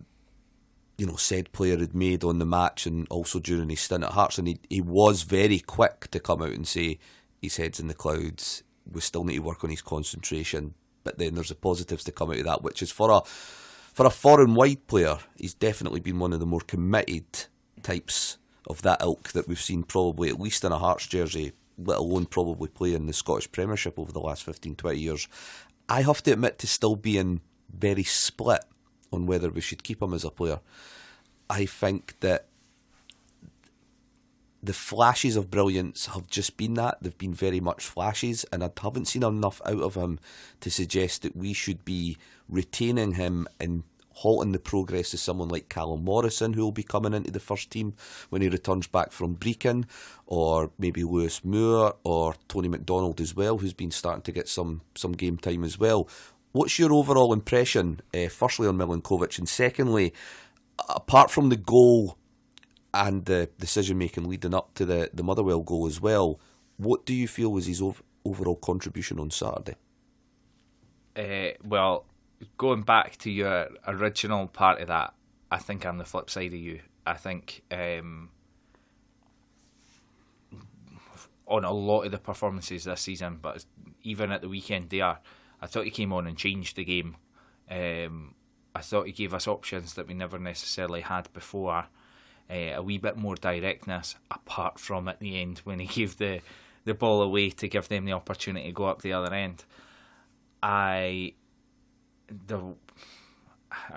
said player had made on the match and also during his stint at Hearts. And he was very quick to come out and say his head's in the clouds, we still need to work on his concentration. But then there's the positives to come out of that, which is for a foreign wide player, he's definitely been one of the more committed types of that ilk that we've seen probably at least in a Hearts jersey, let alone probably play in the Scottish Premiership over the last 15-20 years. I have to admit to still being very split on whether we should keep him as a player. I think that the flashes of brilliance have just been that. They've been very much flashes, and I haven't seen enough out of him to suggest that we should be retaining him and halting the progress of someone like Callum Morrison, who will be coming into the first team when he returns back from Brecon, or maybe Lewis Moore or Tony McDonald as well, who's been starting to get some game time as well. What's your overall impression, firstly on Milinkovic, and secondly, apart from the goal and the decision-making leading up to the Motherwell goal as well, what do you feel was his overall contribution on Saturday? Well, going back to your original part of that, I think I'm the flip side of you. I think on a lot of the performances this season, but even at the weekend there, I thought he came on and changed the game. I thought he gave us options that we never necessarily had before. A wee bit more directness, apart from at the end when he gave the ball away to give them the opportunity to go up the other end. I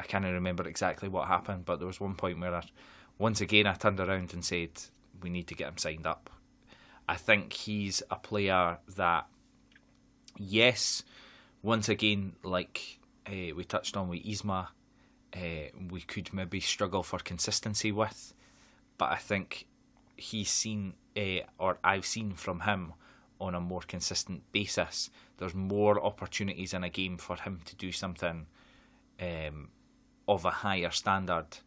can't remember exactly what happened, but there was one point where once again I turned around and said, we need to get him signed up. I think he's a player that, yes, once again, like we touched on with Isma, we could maybe struggle for consistency with, but I think he's seen, or I've seen from him on a more consistent basis, there's more opportunities in a game for him to do something of a higher standard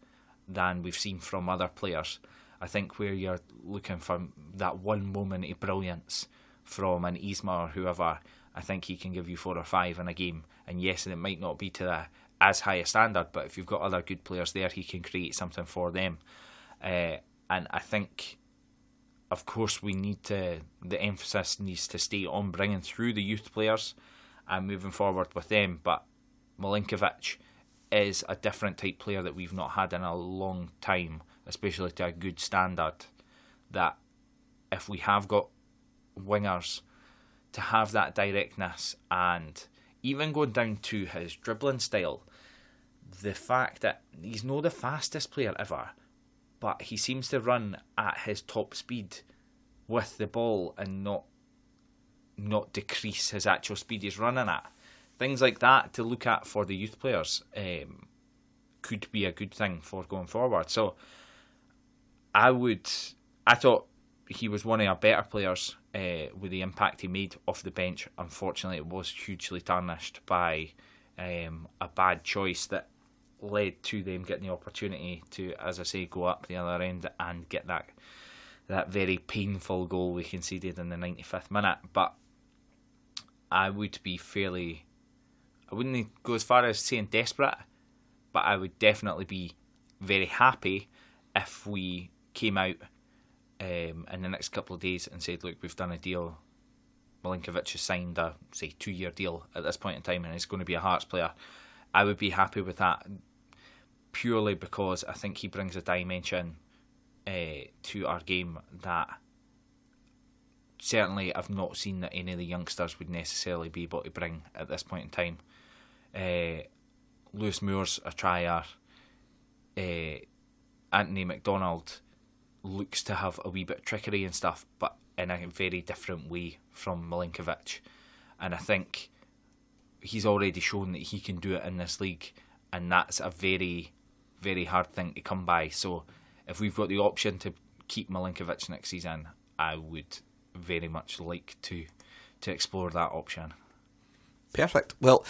than we've seen from other players. I think where you're looking for that one moment of brilliance from an Isma or whoever, I think he can give you 4 or 5 in a game. And yes, it might not be to as high a standard, but if you've got other good players there, he can create something for them. And I think, of course, the emphasis needs to stay on bringing through the youth players and moving forward with them. But Milinkovic is a different type player that we've not had in a long time, especially to a good standard, that if we have got wingers to have that directness, and even going down to his dribbling style, the fact that he's not the fastest player ever, but he seems to run at his top speed with the ball and not decrease his actual speed he's running at. Things like that to look at for the youth players could be a good thing for going forward. So I thought he was one of our better players with the impact he made off the bench. Unfortunately, it was hugely tarnished by a bad choice that led to them getting the opportunity to, as I say, go up the other end and get that very painful goal we conceded in the 95th minute. But I would be I wouldn't go as far as saying desperate, but I would definitely be very happy if we came out in the next couple of days and said, look, we've done a deal. Milinkovic has signed a, say, 2-year deal at this point in time and he's going to be a Hearts player. I would be happy with that purely because I think he brings a dimension to our game that certainly I've not seen that any of the youngsters would necessarily be able to bring at this point in time. Lewis Moore's a trier. Anthony McDonald looks to have a wee bit of trickery and stuff, but in a very different way from Milinkovic. And I think he's already shown that he can do it in this league, and that's a very, very hard thing to come by. So if we've got the option to keep Milinkovic next season, I would very much like to explore that option. Perfect. Well,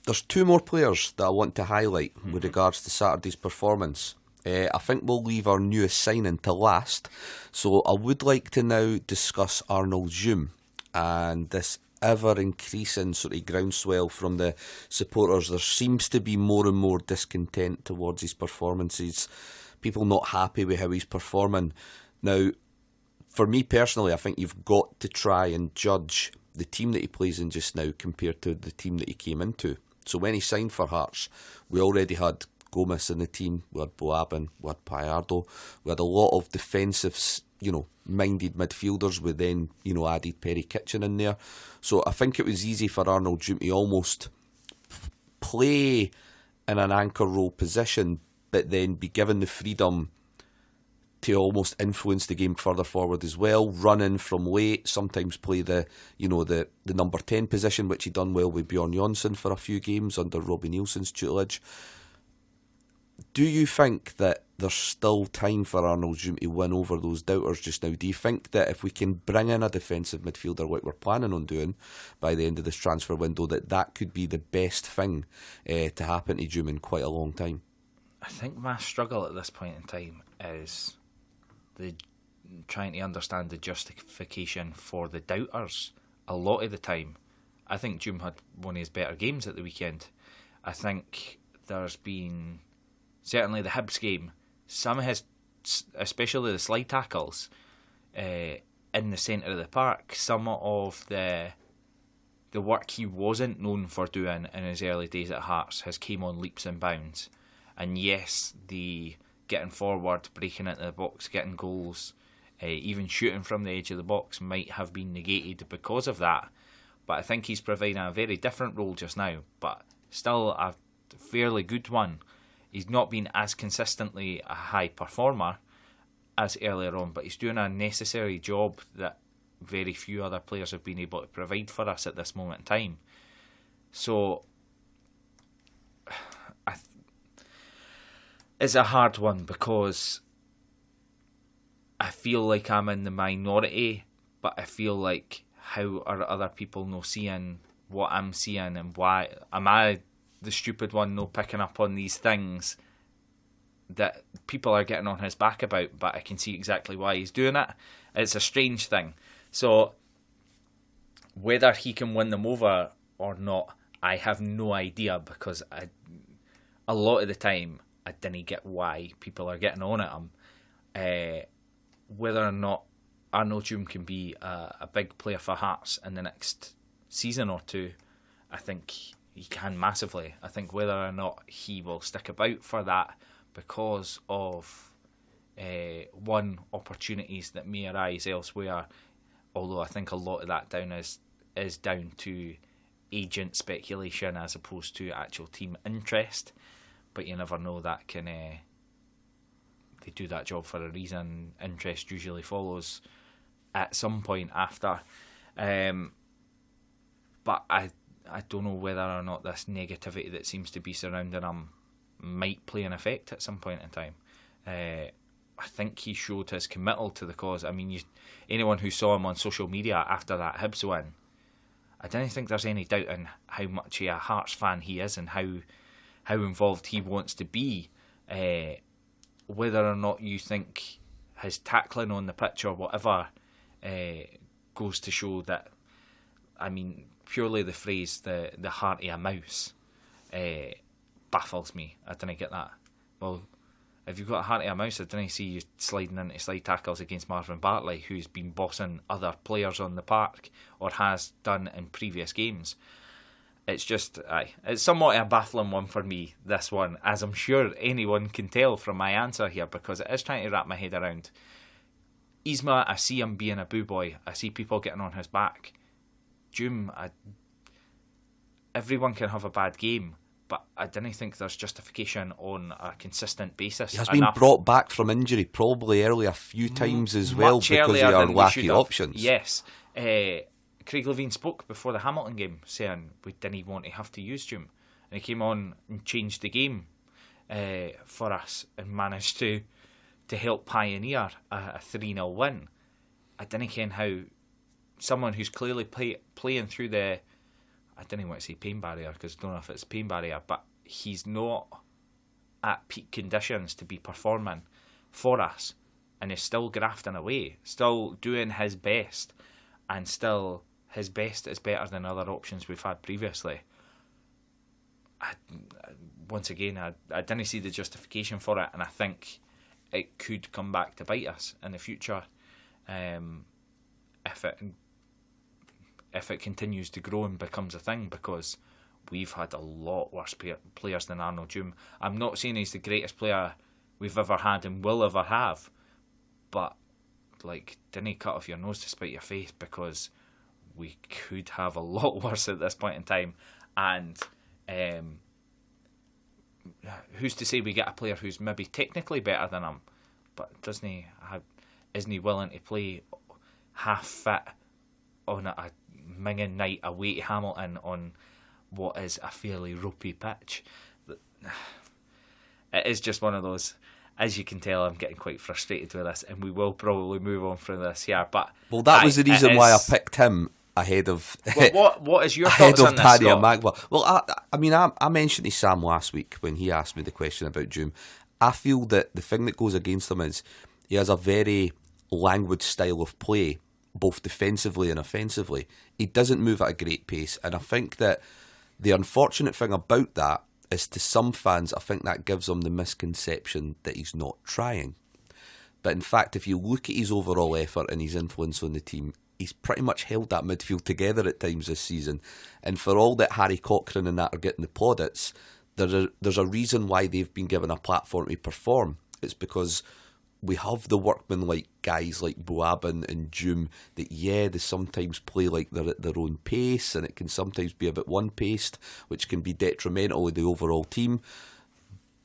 there's 2 more players that I want to highlight with regards to Saturday's performance. I think we'll leave our newest signing to last. So I would like to now discuss Arnold Djoum and this ever-increasing sort of groundswell from the supporters. There seems to be more and more discontent towards his performances. People not happy with how he's performing. Now, for me personally, I think you've got to try and judge the team that he plays in just now compared to the team that he came into. So when he signed for Hearts, we already had Gomez in the team, we had Boabin, we had Payardo, we had a lot of defensive, minded midfielders. We then, added Perry Kitchen in there. So I think it was easy for Arnold Djoum to almost play in an anchor role position, but then be given the freedom to almost influence the game further forward as well, run in from late, sometimes play the number 10 position, which he done well with Bjorn Jonsson for a few games under Robbie Nielsen's tutelage. Do you think that there's still time for Arnold Djoum to win over those doubters just now? Do you think that if we can bring in a defensive midfielder like we're planning on doing by the end of this transfer window, that could be the best thing to happen to Djoum in quite a long time? I think my struggle at this point in time is trying to understand the justification for the doubters. A lot of the time, I think Djoum had one of his better games at the weekend. I think there's been, certainly the Hibs game, some of his, especially the slide tackles in the centre of the park, some of the work he wasn't known for doing in his early days at Hearts has came on leaps and bounds. And yes, the getting forward, breaking into the box, getting goals, even shooting from the edge of the box might have been negated because of that. But I think he's providing a very different role just now, but still a fairly good one. He's not been as consistently a high performer as earlier on, but he's doing a necessary job that very few other players have been able to provide for us at this moment in time. So it's a hard one because I feel like I'm in the minority, but I feel like how are other people not seeing what I'm seeing and why. Am I the stupid one not picking up on these things that people are getting on his back about, but I can see exactly why he's doing it? It's a strange thing. So whether he can win them over or not, I have no idea, because a lot of the time I didn't get why people are getting on at him. Whether or not Arnaud Djoum can be a big player for Hearts in the next season or two, I think he can massively. I think whether or not he will stick about for that because of one, opportunities that may arise elsewhere, although I think a lot of that is down to agent speculation as opposed to actual team interest. But you never know, that can they do that job for a reason. Interest usually follows at some point after. But I don't know whether or not this negativity that seems to be surrounding him might play an effect at some point in time. I think he showed his committal to the cause. I mean, anyone who saw him on social media after that Hibs win, I don't think there's any doubt in how much a Hearts fan he is and how involved he wants to be. Whether or not you think his tackling on the pitch or whatever goes to show that, I mean, purely the phrase the heart of a mouse baffles me. I didn't get that. Well, if you've got a heart of a mouse, I didn't see you sliding into slide tackles against Marvin Bartley, who's been bossing other players on the park or has done in previous games. It's just, it's somewhat a baffling one for me, this one, as I'm sure anyone can tell from my answer here, because it is trying to wrap my head around. Isma, I see him being a boo boy. I see people getting on his back. Djoum, everyone can have a bad game, but I didn't think there's justification on a consistent basis. He has been brought back from injury probably early a few times as well, because of our lack of options. Yes. Craig Levein spoke before the Hamilton game saying we didn't want to have to use Djoum, and he came on and changed the game for us and managed to help pioneer a 3-0 win. I didn't ken how someone who's clearly playing through the, I didn't want to say pain barrier because I don't know if it's pain barrier, but he's not at peak conditions to be performing for us, and is still grafting away, still doing his best, and still his best is better than other options we've had previously. Once again, I didn't see the justification for it, and I think it could come back to bite us in the future if it continues to grow and becomes a thing, because we've had a lot worse players than Arnaud Djoum. I'm not saying he's the greatest player we've ever had and will ever have, but didn't cut off your nose to spite your face, because we could have a lot worse at this point in time. And who's to say we get a player who's maybe technically better than him, but isn't he willing to play half fit on a minging night away to Hamilton on what is a fairly ropey pitch? It is just one of those. As you can tell, I'm getting quite frustrated with this, and we will probably move on from this here. But that was the reason why I picked him ahead of. Well, what is your thoughts on this, Scott? Magua? Well, I mentioned to Sam last week when he asked me the question about Djoum. I feel that the thing that goes against him is he has a very languid style of play, both defensively and offensively. He doesn't move at a great pace, and I think that the unfortunate thing about that is, to some fans, I think that gives him the misconception that he's not trying. But in fact, if you look at his overall effort and his influence on the team, he's pretty much held that midfield together at times this season. And for all that Harry Cochrane and that are getting the plaudits, there's a reason why they've been given a platform to perform. It's because we have the workman-like guys like Bouabin and Djoum that, they sometimes play like they're at their own pace, and it can sometimes be a bit one-paced, which can be detrimental to the overall team.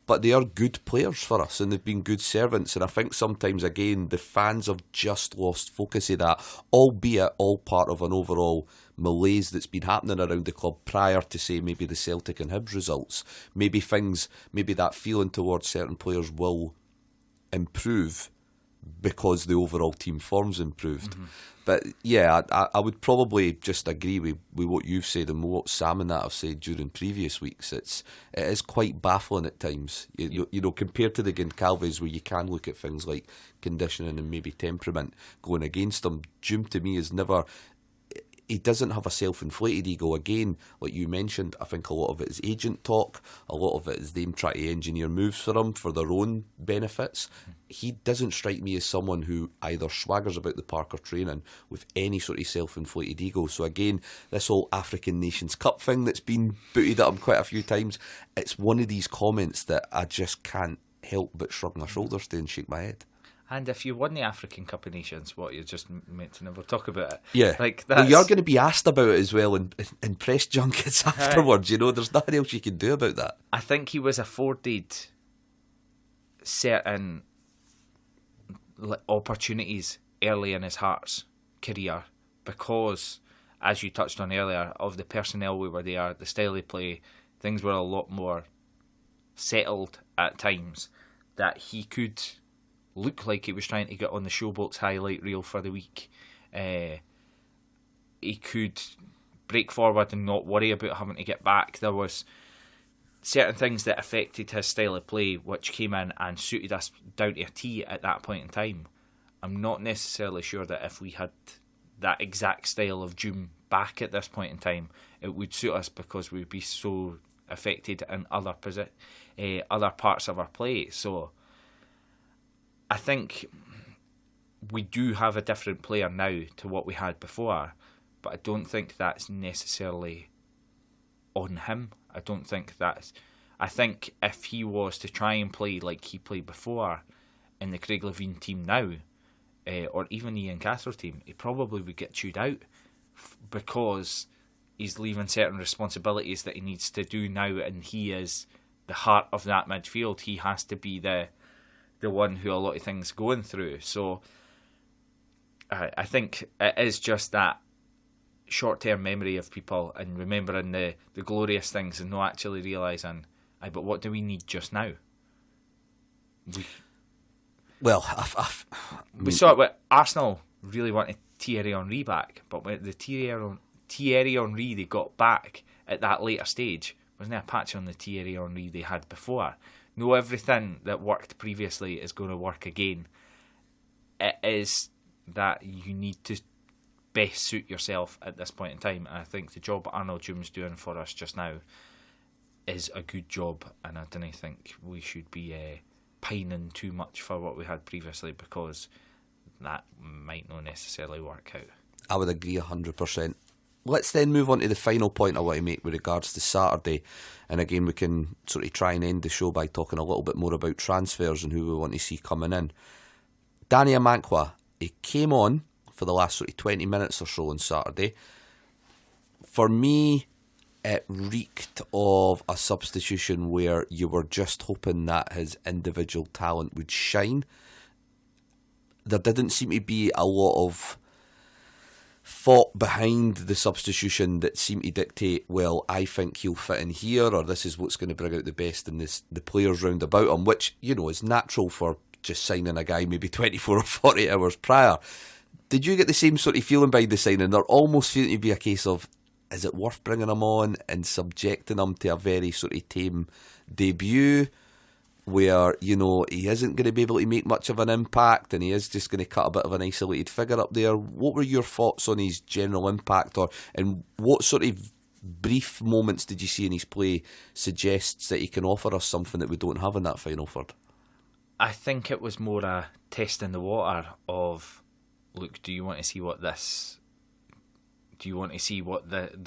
But they are good players for us, and they've been good servants. And I think sometimes, again, the fans have just lost focus of that, albeit all part of an overall malaise that's been happening around the club prior to, say, maybe the Celtic and Hibs results. Maybe that feeling towards certain players will improve because the overall team form's improved. But yeah, I would probably just agree with what you've said and what Sam and that have said during previous weeks. It is quite baffling at times. You know, compared to the Goncalves, where you can look at things like conditioning and maybe temperament going against him. Jim, to me, is never. He doesn't have a self-inflated ego. Again, like you mentioned, I think a lot of it is agent talk. A lot of it is them trying to engineer moves for him for their own benefits. He doesn't strike me as someone who either swaggers about the park or training with any sort of self-inflated ego. So again, this whole African Nations Cup thing that's been booted at him quite a few times, it's one of these comments that I just can't help but shrug my shoulders to and shake my head. And if you won the African Cup of Nations, what, you're just meant to never talk about it? Yeah. Like well, you're going to be asked about it as well in press junkets afterwards. You know, there's nothing else you can do about that. I think he was afforded certain opportunities early in his Hearts career because, as you touched on earlier, of the personnel we were there, the style of play, things were a lot more settled at times, that he could look like he was trying to get on the Showboats highlight reel for the week. He could break forward and not worry about having to get back. There was certain things that affected his style of play which came in and suited us down to a T at that point in time. I'm not necessarily sure that if we had that exact style of June back at this point in time, it would suit us because we'd be so affected in other parts of our play. So I think we do have a different player now to what we had before, but I don't think that's necessarily on him. I think if he was to try and play like he played before in the Craig Levein team now, or even the Ian Castro team, he probably would get chewed out because he's leaving certain responsibilities that he needs to do now, and he is the heart of that midfield. He has to be the one who a lot of things going through. So I think it is just that short-term memory of people and remembering the glorious things and not actually realising, but what do we need just now? We saw it with Arsenal really wanted Thierry Henry back, but when the Thierry Henry they got back at that later stage wasn't there a patch on the Thierry Henry they had before. No, everything that worked previously is going to work again. It is that you need to best suit yourself at this point in time, and I think the job Arnold Jum's doing for us just now is a good job, and I don't think we should be pining too much for what we had previously because that might not necessarily work out. I would agree 100%. Let's then move on to the final point I want to make with regards to Saturday. And again, we can sort of try and end the show by talking a little bit more about transfers and who we want to see coming in. Danny Amankwa, he came on for the last sort of 20 minutes or so on Saturday. For me, it reeked of a substitution where you were just hoping that his individual talent would shine. There didn't seem to be a lot of thought behind the substitution that seemed to dictate, well, I think he'll fit in here, or this is what's going to bring out the best in the players round about him, which, you know, is natural for just signing a guy maybe 24 or 40 hours prior. Did you get the same sort of feeling by the signing? There almost seemed to be a case of, is it worth bringing him on and subjecting him to a very sort of tame debut where, you know, he isn't going to be able to make much of an impact and he is just going to cut a bit of an isolated figure up there? What were your thoughts on his general impact, and what sort of brief moments did you see in his play suggests that he can offer us something that we don't have in that final third? I think it was more a test in the water of, look, do you want to see what the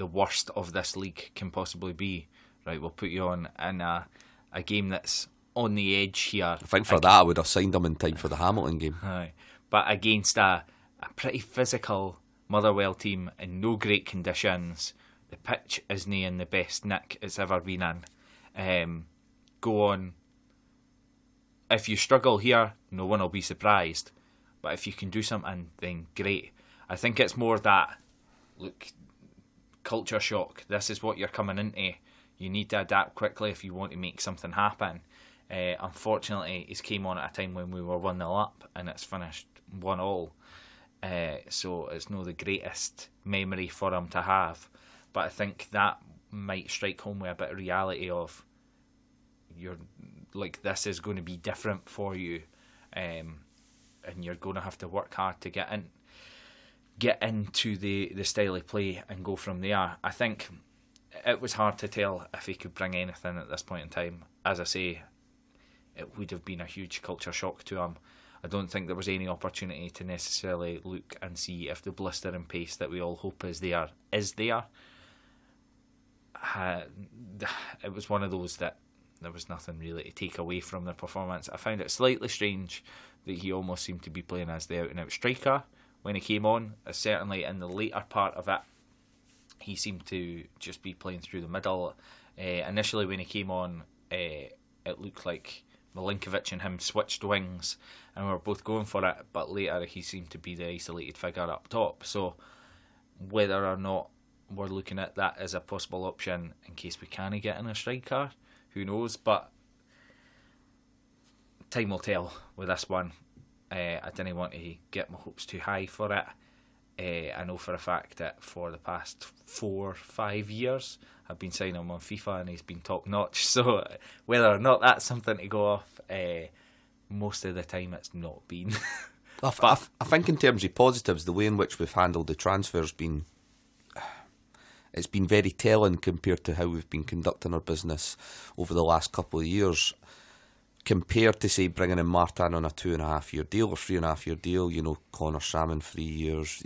worst of this league can possibly be? Right, we'll put you on in a game that's on the edge here. I think for that I would have signed him in time for the Hamilton game. Aye. But against a pretty physical Motherwell team in no great conditions, the pitch isn't in the best nick it's ever been in. Go on. If you struggle here, no one will be surprised. But if you can do something, then great. I think it's more that, look, culture shock. This is what you're coming into. You need to adapt quickly if you want to make something happen. Unfortunately, he's came on at a time when we were 1-0 up and it's finished 1-1. So it's not the greatest memory for him to have. But I think that might strike home with a bit of reality of this is going to be different for you, and you're going to have to work hard to get into the style of play and go from there. I think it was hard to tell if he could bring anything at this point in time. As I say, it would have been a huge culture shock to him. I don't think there was any opportunity to necessarily look and see if the blistering pace that we all hope is there. It was one of those that there was nothing really to take away from the performance. I found it slightly strange that he almost seemed to be playing as the out-and-out striker when he came on. Certainly in the later part of it, he seemed to just be playing through the middle. Initially when he came on, it looked like Milinkovic and him switched wings and we were both going for it, but later he seemed to be the isolated figure up top. So whether or not we're looking at that as a possible option in case we can't get in a striker, who knows, but time will tell with this one. I didn't want to get my hopes too high for it. I know for a fact that for the past 4-5 years I've been signing him on FIFA and he's been top notch, so whether or not that's something to go off, most of the time it's not been. I think in terms of positives, the way in which we've handled the transfer's been it's been very telling compared to how we've been conducting our business over the last couple of years. Compared to, say, bringing in Martin on a 2.5-year deal or 3.5-year deal, Connor Salmon 3 years,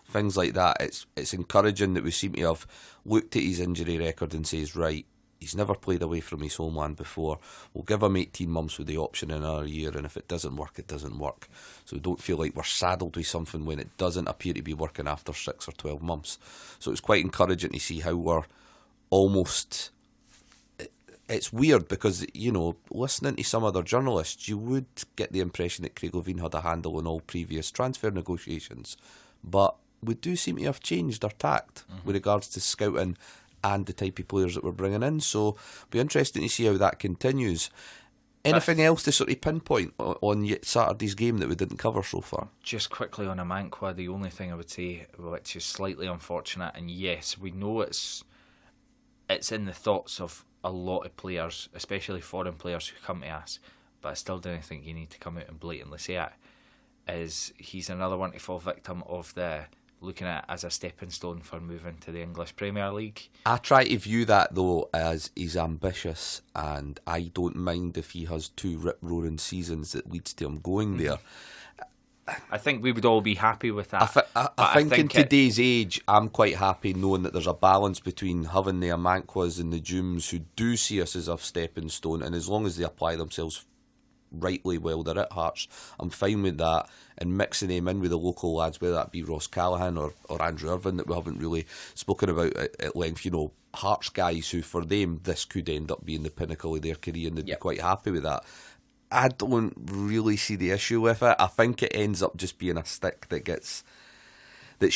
things like that. It's encouraging that we seem to have looked at his injury record and says, right, he's never played away from his homeland before. We'll give him 18 months with the option in another year, and if it doesn't work, it doesn't work. So we don't feel like we're saddled with something when it doesn't appear to be working after 6 or 12 months. So it's quite encouraging to see how we're almost... It's weird because, listening to some other journalists, you would get the impression that Craig Levein had a handle on all previous transfer negotiations. But we do seem to have changed our tact with regards to scouting and the type of players that we're bringing in. So it'll be interesting to see how that continues. Anything else to sort of pinpoint on Saturday's game that we didn't cover so far? Just quickly on Amankwa, the only thing I would say, which is slightly unfortunate, and yes, we know it's in the thoughts of a lot of players, especially foreign players who come to us, but I still don't think you need to come out and blatantly say it, is he's another one to fall victim of the looking at it as a stepping stone for moving to the English Premier League. I try to view that though as he's ambitious, and I don't mind if he has 2 rip-roaring seasons that leads to him going there. I think we would all be happy with that. I think in today's age, I'm quite happy knowing that there's a balance between having the Amankwas and the Dooms who do see us as a stepping stone, and as long as they apply themselves rightly while they're at Hearts, I'm fine with that, and mixing them in with the local lads, whether that be Ross Callaghan or Andrew Irvine that we haven't really spoken about at length, Hearts guys who for them this could end up being the pinnacle of their career and they'd be quite happy with that. I don't really see the issue with it. I think it ends up just being a stick that's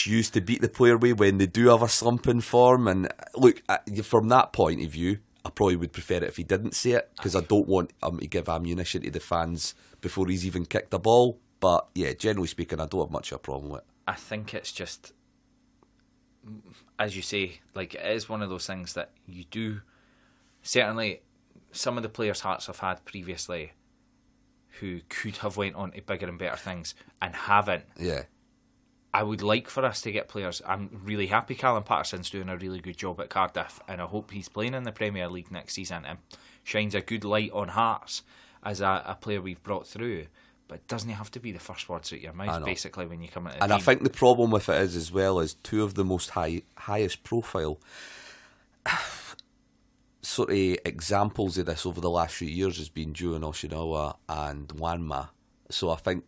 used to beat the player with when they do have a slump in form. And look, from that point of view, I probably would prefer it if he didn't say it, because I don't want him to give ammunition to the fans before he's even kicked the ball. But yeah, generally speaking, I don't have much of a problem with it. I think it's just, as you say, it is one of those things that you do. Certainly, some of the players Hearts have had previously who could have went on to bigger and better things and haven't. Yeah. I would like for us to get players. I'm really happy Callum Patterson's doing a really good job at Cardiff, and I hope he's playing in the Premier League next season and shines a good light on Hearts as a player we've brought through. But it doesn't have to be the first words out your mouth, basically, when you come into the team. I think the problem with it is, as well, is 2 of the most highest profile sort of examples of this over the last few years has been Juan Oshinawa and Wanma. So I think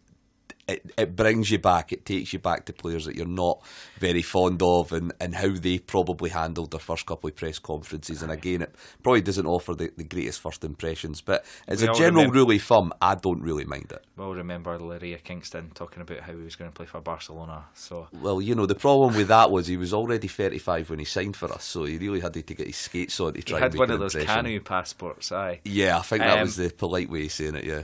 it brings you back. It takes you back to players that you're not very fond of, and how they probably handled their first couple of press conferences. And again, it probably doesn't offer the greatest first impressions, but as a general rule of thumb, I don't really mind it. We'll remember Laria Kingston talking about how he was going to play for Barcelona. So, well, you know, the problem with that was he was already 35 when he signed for us, so he really had to get his skates on to try and make an impression. He had one of those canoe passports, aye. Yeah, I think that was the polite way of saying it, yeah.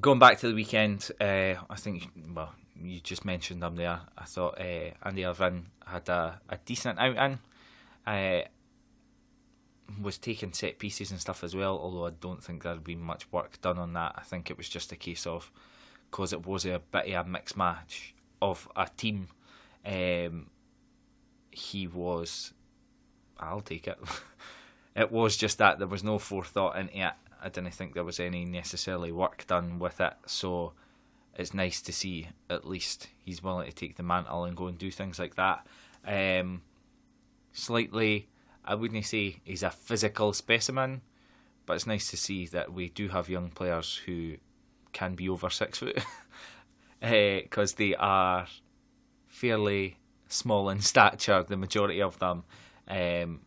Going back to the weekend, I think, well, you just mentioned them there. I thought Andy Irvine had a decent outing. Was taking set pieces and stuff as well, although I don't think there'd been much work done on that. I think it was just a case of, because it was a bit of a mixed match of a team, I'll take it. It was just that there was no forethought into it. I didn't think there was any necessarily work done with it, so it's nice to see at least he's willing to take the mantle and go and do things like that. Slightly, I wouldn't say he's a physical specimen, but it's nice to see that we do have young players who can be over 6 foot, because they are fairly small in stature, the majority of them. And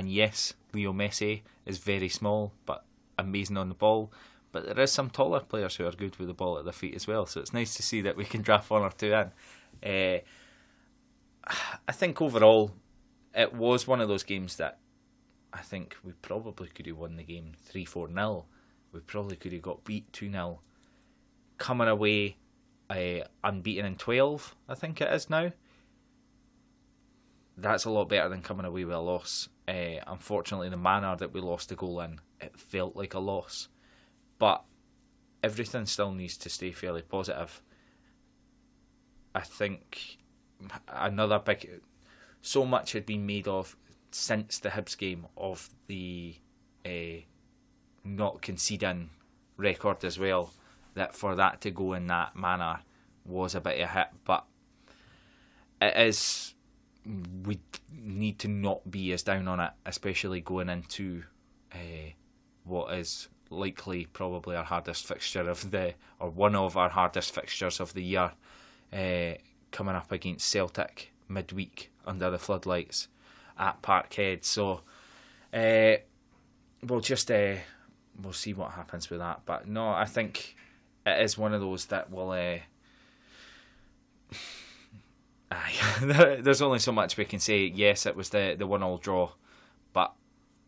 yes, Leo Messi is very small, but amazing on the ball. But there is some taller players who are good with the ball at their feet as well. So it's nice to see that we can draft one or two in. I think overall, it was one of those games that I think we probably could have won the game 3-4-0. We probably could have got beat 2-0. Coming away unbeaten in 12, I think it is now. That's a lot better than coming away with a loss. Unfortunately, the manner that we lost the goal in, it felt like a loss. But everything still needs to stay fairly positive. I think another big... So much had been made of since the Hibs game of the not conceding record as well, that for that to go in that manner was a bit of a hit. But it is... we need to not be as down on it, especially going into what is likely probably our hardest fixture or one of our hardest fixtures of the year, coming up against Celtic midweek under the floodlights at Parkhead. So we'll see what happens with that. But no, I think it is one of those that will there's only so much we can say. Yes, it was the 1-1 draw, but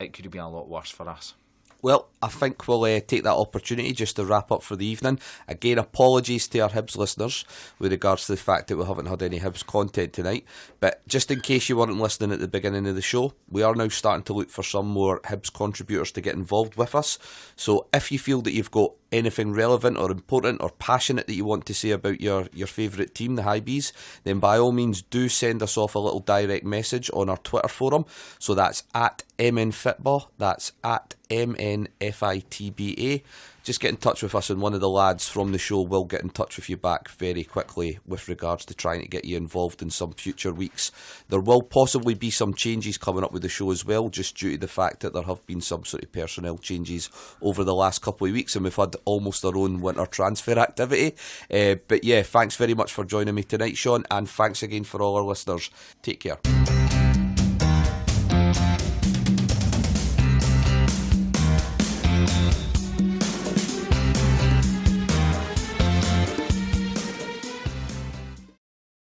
it could have been a lot worse for us. Well, I think we'll take that opportunity just to wrap up for the evening. Again, apologies to our Hibs listeners with regards to the fact that we haven't had any Hibs content tonight. But just in case you weren't listening at the beginning of the show, we are now starting to look for some more Hibs contributors to get involved with us. So if you feel that you've got anything relevant or important or passionate that you want to say about your favourite team, the High Bees, then by all means do send us off a little direct message on our Twitter forum. So that's at MNFitba, that's at MNFITBA. Just get in touch with us, and one of the lads from the show will get in touch with you back very quickly with regards to trying to get you involved in some future weeks. There will possibly be some changes coming up with the show as well, just due to the fact that there have been some sort of personnel changes over the last couple of weeks, and we've had almost our own winter transfer activity. But yeah, thanks very much for joining me tonight, Sean, and thanks again for all our listeners. Take care.